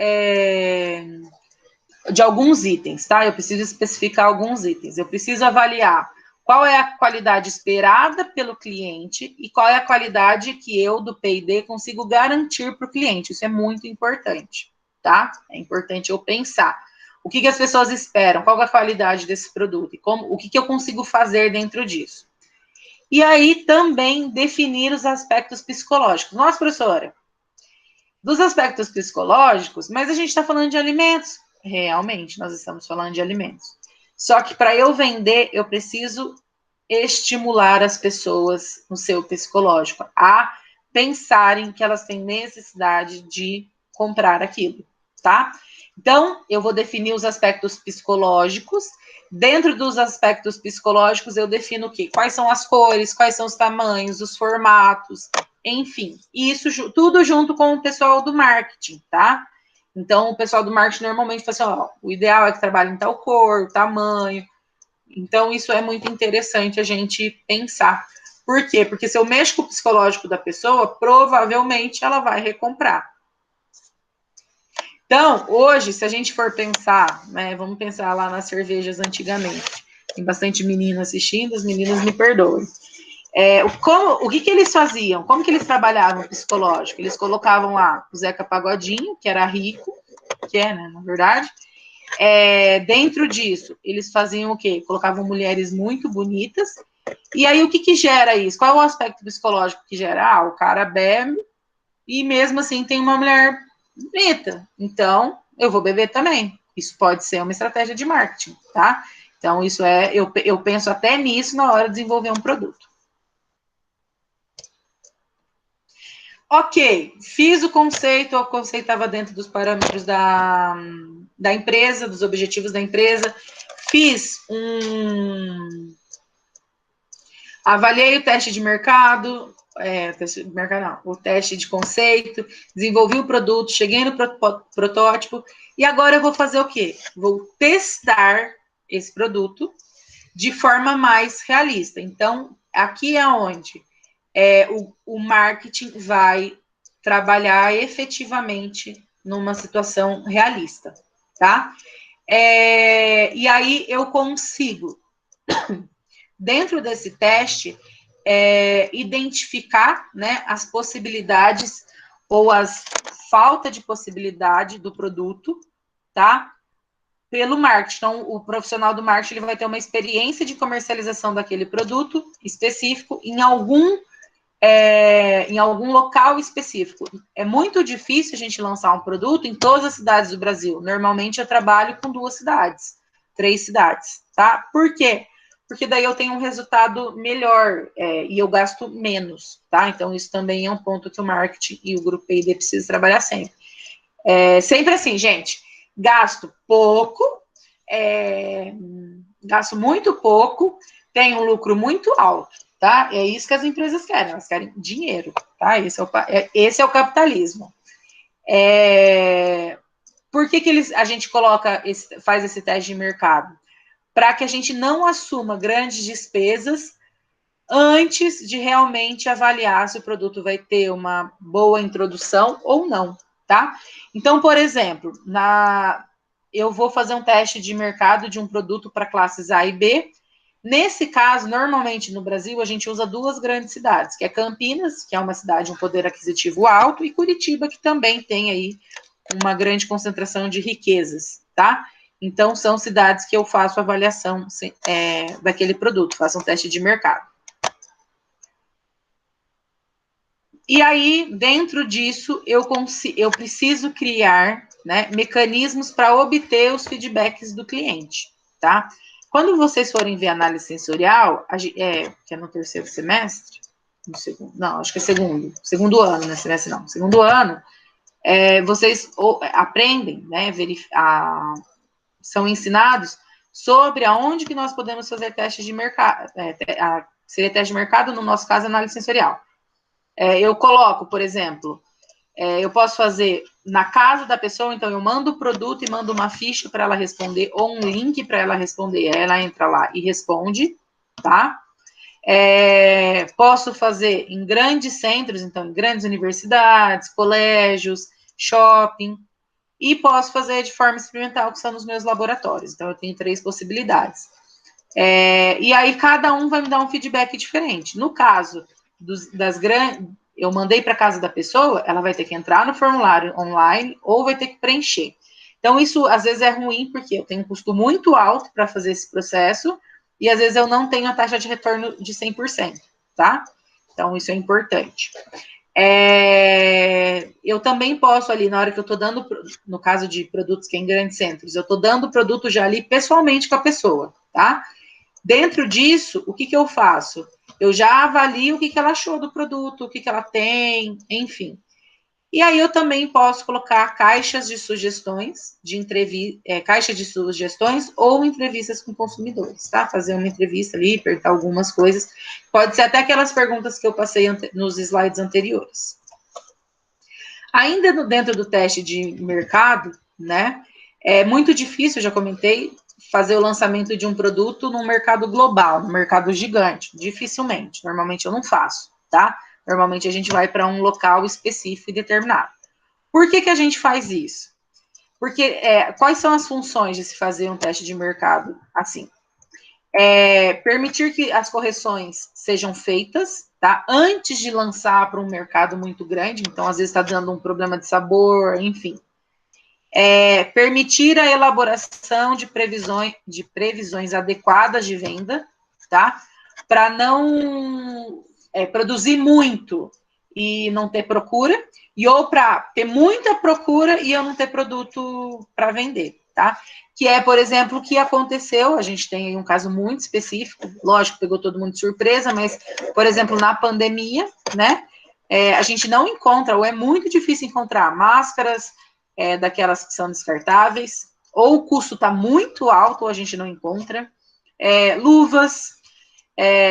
de alguns itens, tá? Eu preciso especificar alguns itens. Eu preciso avaliar qual é a qualidade esperada pelo cliente e qual é a qualidade que eu, do P&D, consigo garantir para o cliente. Isso é muito importante, tá? É importante eu pensar. O que as pessoas esperam? Qual é a qualidade desse produto? E o que eu consigo fazer dentro disso? E aí, também, definir os aspectos psicológicos. Nossa, professora, dos aspectos psicológicos, mas a gente está falando de alimentos. Realmente, nós estamos falando de alimentos. Só que para eu vender, eu preciso estimular as pessoas no seu psicológico a pensarem que elas têm necessidade de comprar aquilo, tá? Então, eu vou definir os aspectos psicológicos. Dentro dos aspectos psicológicos, eu defino o quê? Quais são as cores, quais são os tamanhos, os formatos, enfim. Isso tudo junto com o pessoal do marketing, tá? Então, o pessoal do marketing normalmente fala assim, ó, o ideal é que trabalhe em tal cor, tamanho. Então, isso é muito interessante a gente pensar. Por quê? Porque se eu mexo com o psicológico da pessoa, provavelmente ela vai recomprar. Então, hoje, se a gente for pensar, né, vamos pensar lá nas cervejas antigamente. Tem bastante menina assistindo, as meninas me perdoem. O que eles faziam? Como que eles trabalhavam o psicológico? Eles colocavam lá o Zeca Pagodinho, que era rico, que é, né, na verdade. Dentro disso, eles faziam o quê? Colocavam mulheres muito bonitas. E aí, o que gera isso? Qual é o aspecto psicológico que gera? O cara bebe e mesmo assim tem uma mulher bonita. Então, eu vou beber também. Isso pode ser uma estratégia de marketing, tá? Então, isso eu penso até nisso na hora de desenvolver um produto. Ok, fiz o conceito estava dentro dos parâmetros da empresa, dos objetivos da empresa, avaliei o teste de mercado, o teste de conceito, desenvolvi o produto, cheguei no protótipo, e agora eu vou fazer o quê? Vou testar esse produto de forma mais realista. Então, aqui é onde o marketing vai trabalhar efetivamente numa situação realista, tá? E aí eu consigo, dentro desse teste, identificar, né, as possibilidades ou as falta de possibilidade do produto, tá? Pelo marketing. Então, o profissional do marketing ele vai ter uma experiência de comercialização daquele produto específico em algum local específico. É muito difícil a gente lançar um produto em todas as cidades do Brasil. Normalmente eu trabalho com 2 cidades, 3 cidades, tá? Por quê? Porque daí eu tenho um resultado melhor e eu gasto menos, tá? Então, isso também é um ponto que o marketing e o grupo P&D precisam trabalhar sempre. Sempre assim, gente, gasto pouco, gasto muito pouco, tenho um lucro muito alto, tá? É isso que as empresas querem, elas querem dinheiro, tá? Esse é o capitalismo. Por que a gente faz esse teste de mercado? Para que a gente não assuma grandes despesas antes de realmente avaliar se o produto vai ter uma boa introdução ou não, tá? Então, por exemplo, eu vou fazer um teste de mercado de um produto para classes A e B. Nesse caso, normalmente no Brasil, a gente usa 2 grandes cidades, que é Campinas, que é uma cidade um poder aquisitivo alto, e Curitiba, que também tem aí uma grande concentração de riquezas, tá? Então, são cidades que eu faço avaliação daquele produto, faço um teste de mercado. E aí, dentro disso, eu preciso criar, né, mecanismos para obter os feedbacks do cliente, tá? Quando vocês forem ver análise sensorial, que é no terceiro semestre, no segundo, não, acho que é segundo ano, né, semestre não, segundo ano, vocês aprendem, né, são ensinados sobre aonde que nós podemos fazer testes de mercado, seria teste de mercado, no nosso caso, análise sensorial. Eu coloco, por exemplo, eu posso fazer na casa da pessoa, então eu mando o produto e mando uma ficha para ela responder, ou um link para ela responder, aí ela entra lá e responde, tá? Posso fazer em grandes centros, então em grandes universidades, colégios, shopping, e posso fazer de forma experimental, que são nos meus laboratórios. Então eu tenho 3 possibilidades. E aí cada um vai me dar um feedback diferente. No caso das grandes, eu mandei para casa da pessoa, ela vai ter que entrar no formulário online ou vai ter que preencher. Então isso às vezes é ruim porque eu tenho um custo muito alto para fazer esse processo e às vezes eu não tenho a taxa de retorno de 100%, tá? Então isso é importante. Eu também posso ali, na hora que eu estou dando, no caso de produtos que é em grandes centros, eu estou dando o produto já ali pessoalmente com a pessoa, tá? Dentro disso, o que eu faço? Eu já avalio o que ela achou do produto, o que ela tem, enfim. E aí eu também posso colocar caixas de sugestões, caixa de sugestões ou entrevistas com consumidores, tá? Fazer uma entrevista ali, perguntar algumas coisas. Pode ser até aquelas perguntas que eu passei nos slides anteriores. Ainda dentro do teste de mercado, né? É muito difícil, já comentei, fazer o lançamento de um produto num mercado global, num mercado gigante. Dificilmente. Normalmente eu não faço, tá? Normalmente a gente vai para um local específico e determinado. Por que a gente faz isso? Porque quais são as funções de se fazer um teste de mercado assim? Permitir que as correções sejam feitas, tá? Antes de lançar para um mercado muito grande, então às vezes está dando um problema de sabor, enfim. Permitir a elaboração de previsões adequadas de venda, tá? Para não produzir muito e não ter procura, ou para ter muita procura e eu não ter produto para vender, tá? Que é, por exemplo, o que aconteceu, a gente tem um caso muito específico, lógico, pegou todo mundo de surpresa, mas, por exemplo, na pandemia, né, a gente não encontra, ou é muito difícil encontrar máscaras, daquelas que são descartáveis, ou o custo está muito alto, ou a gente não encontra, luvas,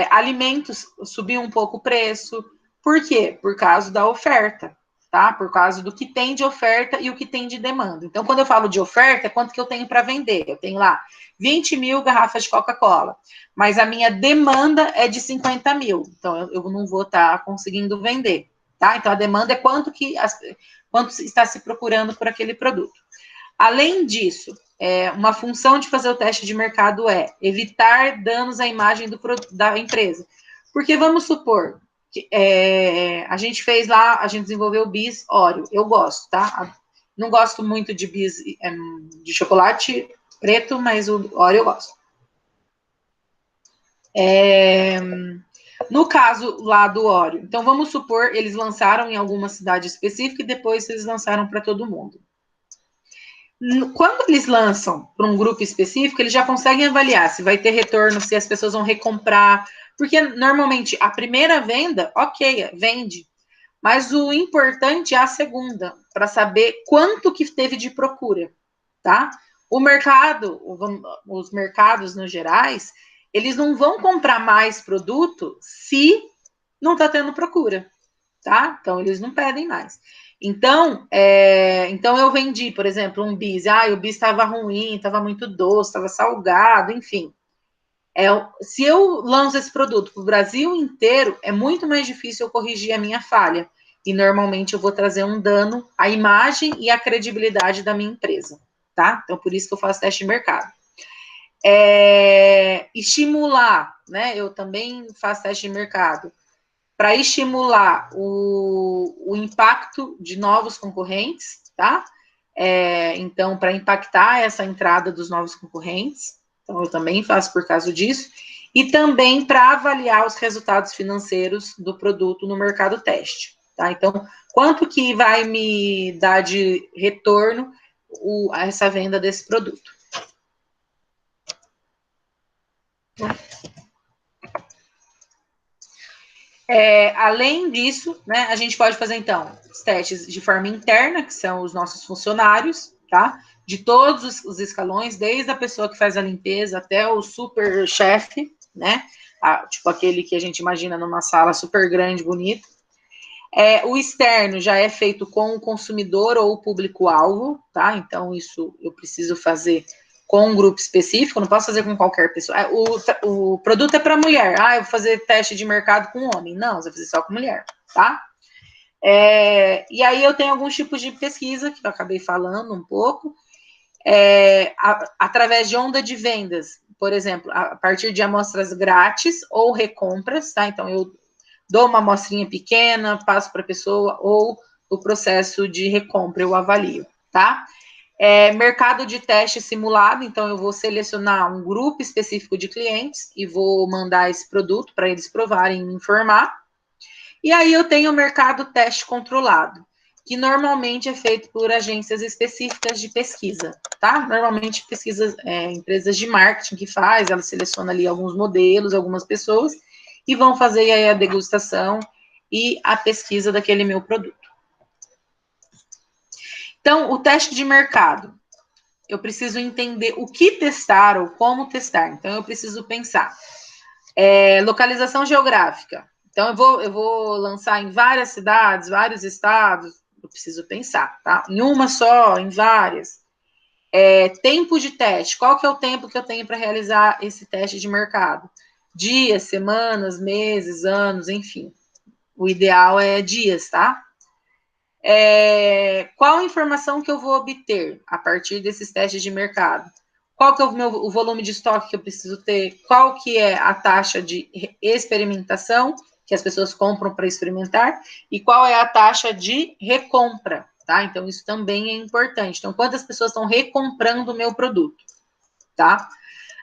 alimentos, subiu um pouco o preço. Por quê? Por causa da oferta, tá? Por causa do que tem de oferta e o que tem de demanda. Então, quando eu falo de oferta, é quanto que eu tenho para vender. Eu tenho lá 20 mil garrafas de Coca-Cola, mas a minha demanda é de 50 mil. Então, eu não vou estar conseguindo vender, tá? Então, a demanda é quanto está se procurando por aquele produto. Além disso, uma função de fazer o teste de mercado é evitar danos à imagem da empresa. Porque vamos supor que a gente fez lá, a gente desenvolveu o bis Oreo. Eu gosto, tá? Não gosto muito de bis de chocolate preto, mas o Oreo eu gosto. No caso lá do Oreo, então vamos supor, eles lançaram em alguma cidade específica e depois eles lançaram para todo mundo. Quando eles lançam para um grupo específico, eles já conseguem avaliar se vai ter retorno, se as pessoas vão recomprar, porque normalmente a primeira venda, ok, vende, mas o importante é a segunda, para saber quanto que teve de procura, tá? O mercado, os mercados no gerais, eles não vão comprar mais produto se não está tendo procura, tá? Então eles não pedem mais. Então, então eu vendi, por exemplo, um bis. O bis estava ruim, estava muito doce, estava salgado, enfim. Se eu lanço esse produto para o Brasil inteiro, é muito mais difícil eu corrigir a minha falha. E normalmente eu vou trazer um dano à imagem e à credibilidade da minha empresa, tá? Então, por isso que eu faço teste de mercado. Estimular, né? Eu também faço teste de mercado para estimular o impacto de novos concorrentes, tá? então, para impactar essa entrada dos novos concorrentes. Então, eu também faço por causa disso. E também para avaliar os resultados financeiros do produto no mercado teste. Tá? Então, quanto que vai me dar de retorno essa venda desse produto? Além disso, né, a gente pode fazer, então, os testes de forma interna, que são os nossos funcionários, tá? De todos os escalões, desde a pessoa que faz a limpeza até o super chefe, né? Tipo aquele que a gente imagina numa sala super grande, bonita. O externo já é feito com o consumidor ou o público-alvo, tá? Então, isso eu preciso fazer com um grupo específico, não posso fazer com qualquer pessoa. O produto é para mulher. Eu vou fazer teste de mercado com homem. Não, você vai fazer só com mulher, tá? E aí eu tenho alguns tipos de pesquisa, que eu acabei falando um pouco, através de onda de vendas, por exemplo, a partir de amostras grátis ou recompras, tá? Então, eu dou uma amostrinha pequena, passo para a pessoa, ou o processo de recompra, eu avalio, tá? Mercado de teste simulado, então eu vou selecionar um grupo específico de clientes e vou mandar esse produto para eles provarem e me informar. E aí eu tenho o mercado teste controlado, que normalmente é feito por agências específicas de pesquisa, tá? Normalmente pesquisas, empresas de marketing que faz, ela seleciona ali alguns modelos, algumas pessoas, e vão fazer aí a degustação e a pesquisa daquele meu produto. Então, o teste de mercado, eu preciso entender o que testar ou como testar. Então, eu preciso pensar. Localização geográfica. Então, eu vou lançar em várias cidades, vários estados. Eu preciso pensar, tá? Em uma só, em várias. Tempo de teste. Qual que é o tempo que eu tenho para realizar esse teste de mercado? Dias, semanas, meses, anos, enfim. O ideal é dias, tá? Qual a informação que eu vou obter a partir desses testes de mercado? Qual que é o volume de estoque que eu preciso ter? Qual que é a taxa de experimentação que as pessoas compram para experimentar? E qual é a taxa de recompra? Tá? Então, isso também é importante. Então, quantas pessoas estão recomprando o meu produto? Tá?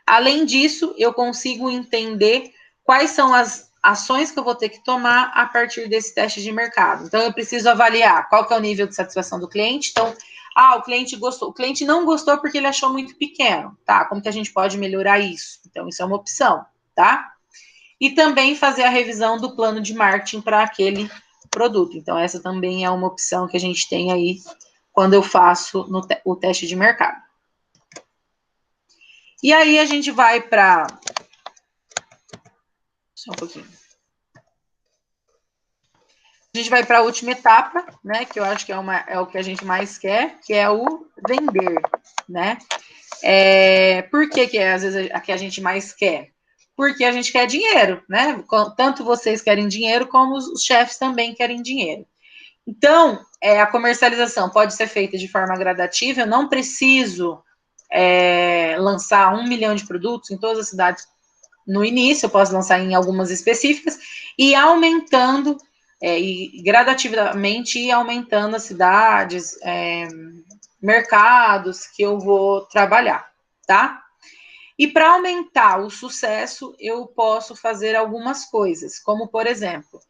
Além disso, eu consigo entender quais são as ações que eu vou ter que tomar a partir desse teste de mercado. Então, eu preciso avaliar qual que é o nível de satisfação do cliente. Então, o cliente gostou. O cliente não gostou porque ele achou muito pequeno, tá? Como que a gente pode melhorar isso? Então, isso é uma opção, tá? E também fazer a revisão do plano de marketing para aquele produto. Então, essa também é uma opção que a gente tem aí quando eu faço o teste de mercado. E aí, a gente vai para... Só um pouquinho. A gente vai para a última etapa, né? Que eu acho que é o que a gente mais quer, que é o vender, né? Por que às vezes a que a gente mais quer? Porque a gente quer dinheiro, né? Tanto vocês querem dinheiro, como os chefes também querem dinheiro. Então, a comercialização pode ser feita de forma gradativa, eu não preciso lançar 1 milhão de produtos em todas as cidades no início, eu posso lançar em algumas específicas, e aumentando, e gradativamente ir aumentando as cidades, mercados que eu vou trabalhar, tá? E para aumentar o sucesso, eu posso fazer algumas coisas, como, por exemplo,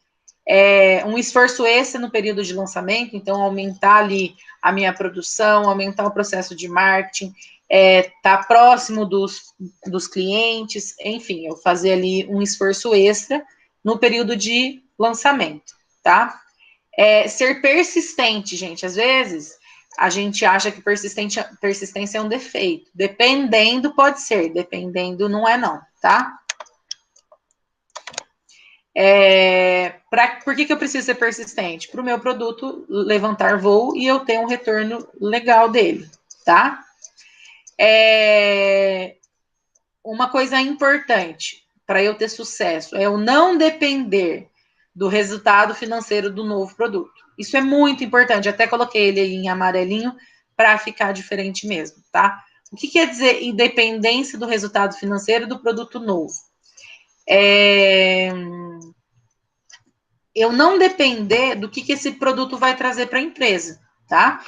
um esforço extra no período de lançamento, então aumentar ali a minha produção, aumentar o processo de marketing, tá próximo dos clientes, enfim, eu fazer ali um esforço extra no período de lançamento, tá? Ser persistente, gente, às vezes a gente acha que persistência é um defeito, dependendo pode ser, dependendo não é não, tá? Por que eu preciso ser persistente? Para o meu produto levantar voo e eu ter um retorno legal dele, tá? Uma coisa importante para eu ter sucesso é eu não depender do resultado financeiro do novo produto. Isso é muito importante, até coloquei ele aí em amarelinho para ficar diferente mesmo, tá? O que quer dizer independência do resultado financeiro do produto novo? Eu não depender do que esse produto vai trazer para a empresa. tá?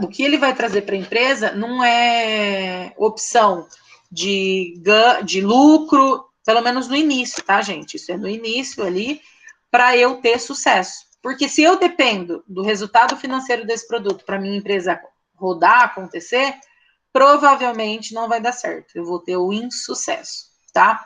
O que ele vai trazer para a empresa não é opção de lucro, pelo menos no início, tá, gente? Isso é no início ali, para eu ter sucesso. Porque se eu dependo do resultado financeiro desse produto para minha empresa rodar, acontecer, provavelmente não vai dar certo. Eu vou ter o insucesso, tá?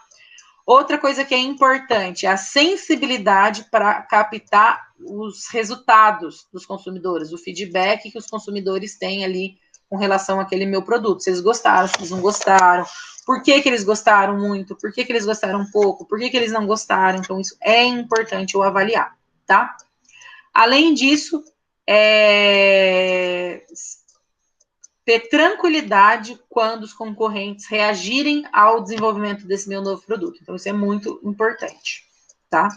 Outra coisa que é importante é a sensibilidade para captar os resultados dos consumidores, o feedback que os consumidores têm ali com relação àquele meu produto. Se eles gostaram, se eles não gostaram, por que eles gostaram muito, por que eles gostaram pouco, por que eles não gostaram. Então, isso é importante eu avaliar, tá? Além disso, ter tranquilidade quando os concorrentes reagirem ao desenvolvimento desse meu novo produto. Então, isso é muito importante, tá?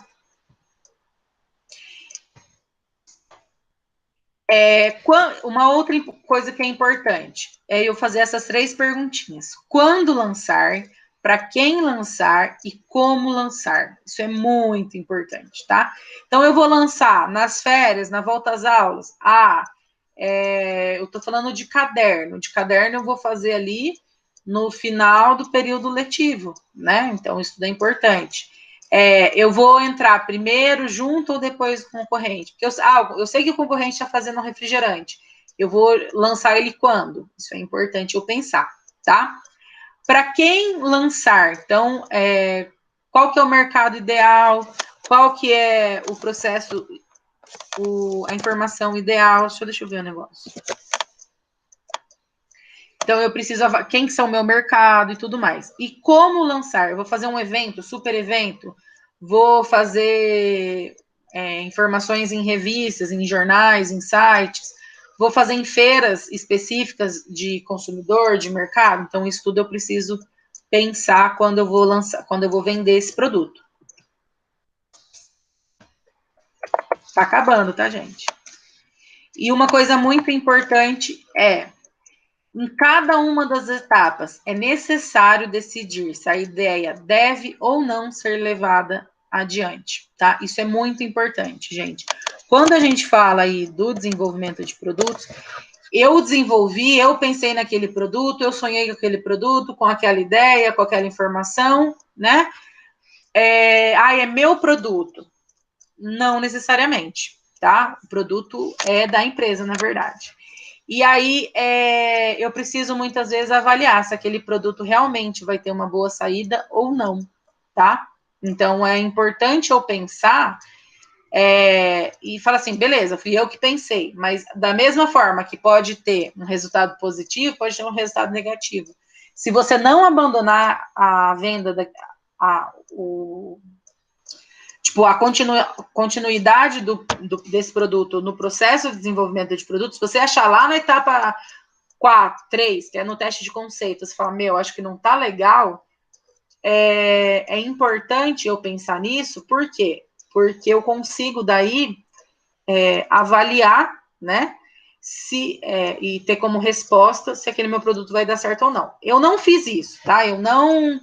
Uma outra coisa que é importante é eu fazer essas 3 perguntinhas. Quando lançar, para quem lançar e como lançar. Isso é muito importante, tá? Então, eu vou lançar nas férias, na volta às aulas. Eu estou falando de caderno. De caderno eu vou fazer ali no final do período letivo, né? Então, isso é importante. Eu vou entrar primeiro junto ou depois do concorrente? Porque eu sei que o concorrente está fazendo um refrigerante. Eu vou lançar ele quando? Isso é importante eu pensar, tá? Para quem lançar? Então, qual que é o mercado ideal? Qual que é o processo, a informação ideal? Deixa eu ver o negócio. Então, eu preciso, quem são o meu mercado e tudo mais. E como lançar? Eu vou fazer um evento, super evento, vou fazer informações em revistas, em jornais, em sites, vou fazer em feiras específicas de consumidor, de mercado. Então, isso tudo eu preciso pensar quando eu vou lançar, quando eu vou vender esse produto. Tá acabando, tá, gente? E uma coisa muito importante em cada uma das etapas, é necessário decidir se a ideia deve ou não ser levada adiante, tá? Isso é muito importante, gente. Quando a gente fala aí do desenvolvimento de produtos, eu desenvolvi, eu pensei naquele produto, eu sonhei com aquele produto, com aquela ideia, com aquela informação, né? É meu produto. Não necessariamente, tá? O produto é da empresa, na verdade. E aí, eu preciso muitas vezes avaliar se aquele produto realmente vai ter uma boa saída ou não, tá? Então, é importante eu pensar e falar assim, beleza, fui eu que pensei, mas da mesma forma que pode ter um resultado positivo, pode ter um resultado negativo. Se você não abandonar a venda, a continuidade desse produto no processo de desenvolvimento de produtos, você achar lá na etapa 4, 3, que é no teste de conceito, você fala, acho que não tá legal, é importante eu pensar nisso, por quê? Porque eu consigo daí avaliar, né, e ter como resposta se aquele meu produto vai dar certo ou não. Eu não fiz isso, tá? Eu não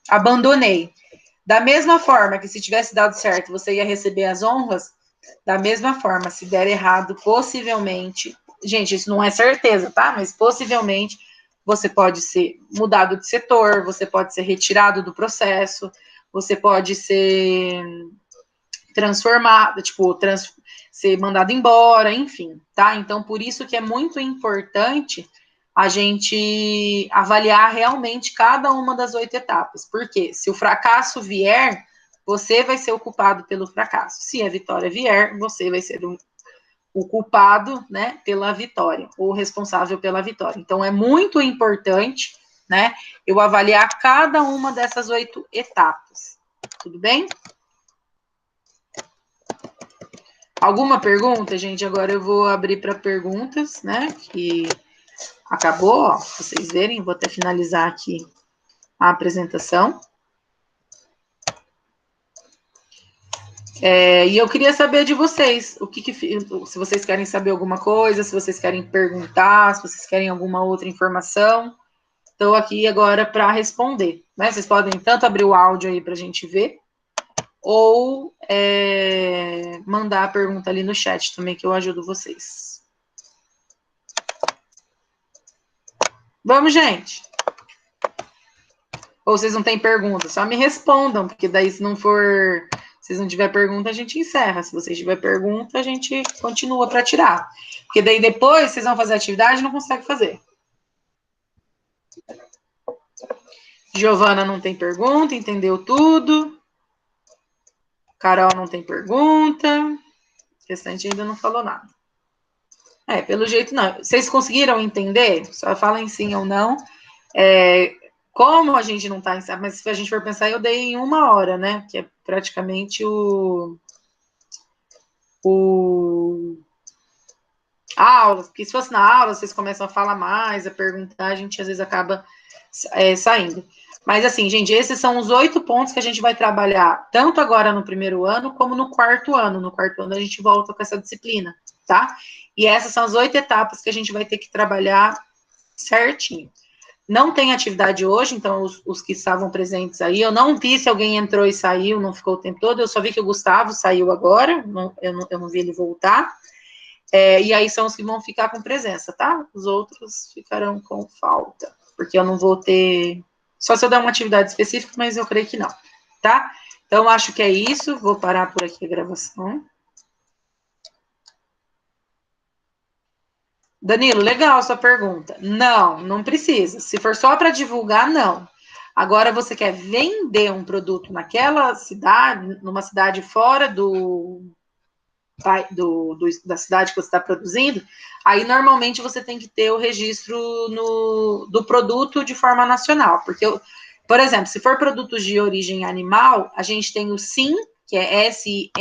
abandonei. Da mesma forma que se tivesse dado certo, você ia receber as honras, da mesma forma, se der errado, possivelmente, gente, isso não é certeza, tá? Mas possivelmente você pode ser mudado de setor, você pode ser retirado do processo, você pode ser transformado, ser mandado embora, enfim, tá? Então, por isso que é muito importante a gente avaliar realmente cada uma das 8 etapas. Porque se o fracasso vier, você vai ser o culpado pelo fracasso. Se a vitória vier, você vai ser o culpado, né, pela vitória, ou responsável pela vitória. Então, é muito importante, né, eu avaliar cada uma dessas 8 etapas. Tudo bem? Alguma pergunta, gente? Agora eu vou abrir para perguntas, né, que acabou, ó, pra vocês verem, vou até finalizar aqui a apresentação. E eu queria saber de vocês, se vocês querem saber alguma coisa, se vocês querem perguntar, se vocês querem alguma outra informação. Estou aqui agora para responder, né? Vocês podem tanto abrir o áudio aí para a gente ver, ou mandar a pergunta ali no chat também, que eu ajudo vocês. Vamos, gente? Ou vocês não têm pergunta? Só me respondam, porque daí se não for... Se vocês não tiver pergunta, a gente encerra. Se vocês tiver pergunta, a gente continua para tirar. Porque daí depois vocês vão fazer atividade e não conseguem fazer. Giovana não tem pergunta, entendeu tudo. Carol não tem pergunta. O restante ainda não falou nada. Pelo jeito não. Vocês conseguiram entender? Só falem sim ou não. Como a gente não está... Mas se a gente for pensar, eu dei em 1 hora, né? Que é praticamente a aula. Porque se fosse na aula, vocês começam a falar mais, a perguntar, a gente às vezes acaba saindo. Mas assim, gente, esses são os 8 pontos que a gente vai trabalhar, tanto agora no primeiro ano, como no quarto ano. No quarto ano a gente volta com essa disciplina, tá? E essas são as 8 etapas que a gente vai ter que trabalhar certinho. Não tem atividade hoje, então os que estavam presentes aí, eu não vi se alguém entrou e saiu, não ficou o tempo todo, eu só vi que o Gustavo saiu agora, eu não vi ele voltar. E aí são os que vão ficar com presença, tá? Os outros ficarão com falta, porque eu não vou ter... Só se eu der uma atividade específica, mas eu creio que não, tá? Então, acho que é isso, vou parar por aqui a gravação. Danilo, legal a sua pergunta. Não, não precisa. Se for só para divulgar, não. Agora, você quer vender um produto naquela cidade, numa cidade fora da cidade que você está produzindo, aí normalmente você tem que ter o registro do produto de forma nacional, porque, por exemplo, se for produtos de origem animal, a gente tem o SIM, que é SIM,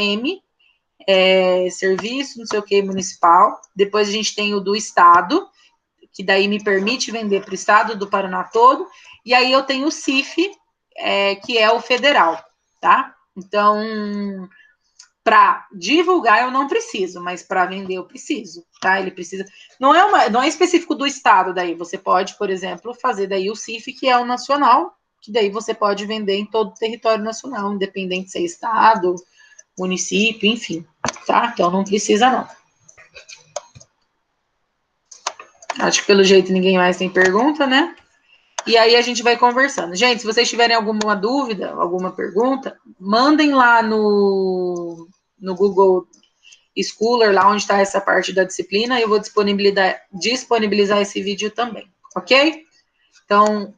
serviço, não sei o que, municipal, depois a gente tem o do estado, que daí me permite vender para o estado do Paraná todo, e aí eu tenho o CIF, que é o federal, tá? Então, para divulgar eu não preciso, mas para vender eu preciso, tá? Ele precisa. Não é específico do estado daí. Você pode, por exemplo, fazer daí o CIF, que é o nacional, que daí você pode vender em todo o território nacional, independente se é estado, município, enfim, tá? Então não precisa não. Acho que pelo jeito ninguém mais tem pergunta, né? E aí a gente vai conversando. Gente, se vocês tiverem alguma dúvida, alguma pergunta, mandem lá no Google Schooler, lá onde está essa parte da disciplina, eu vou disponibilizar esse vídeo também, ok? Então,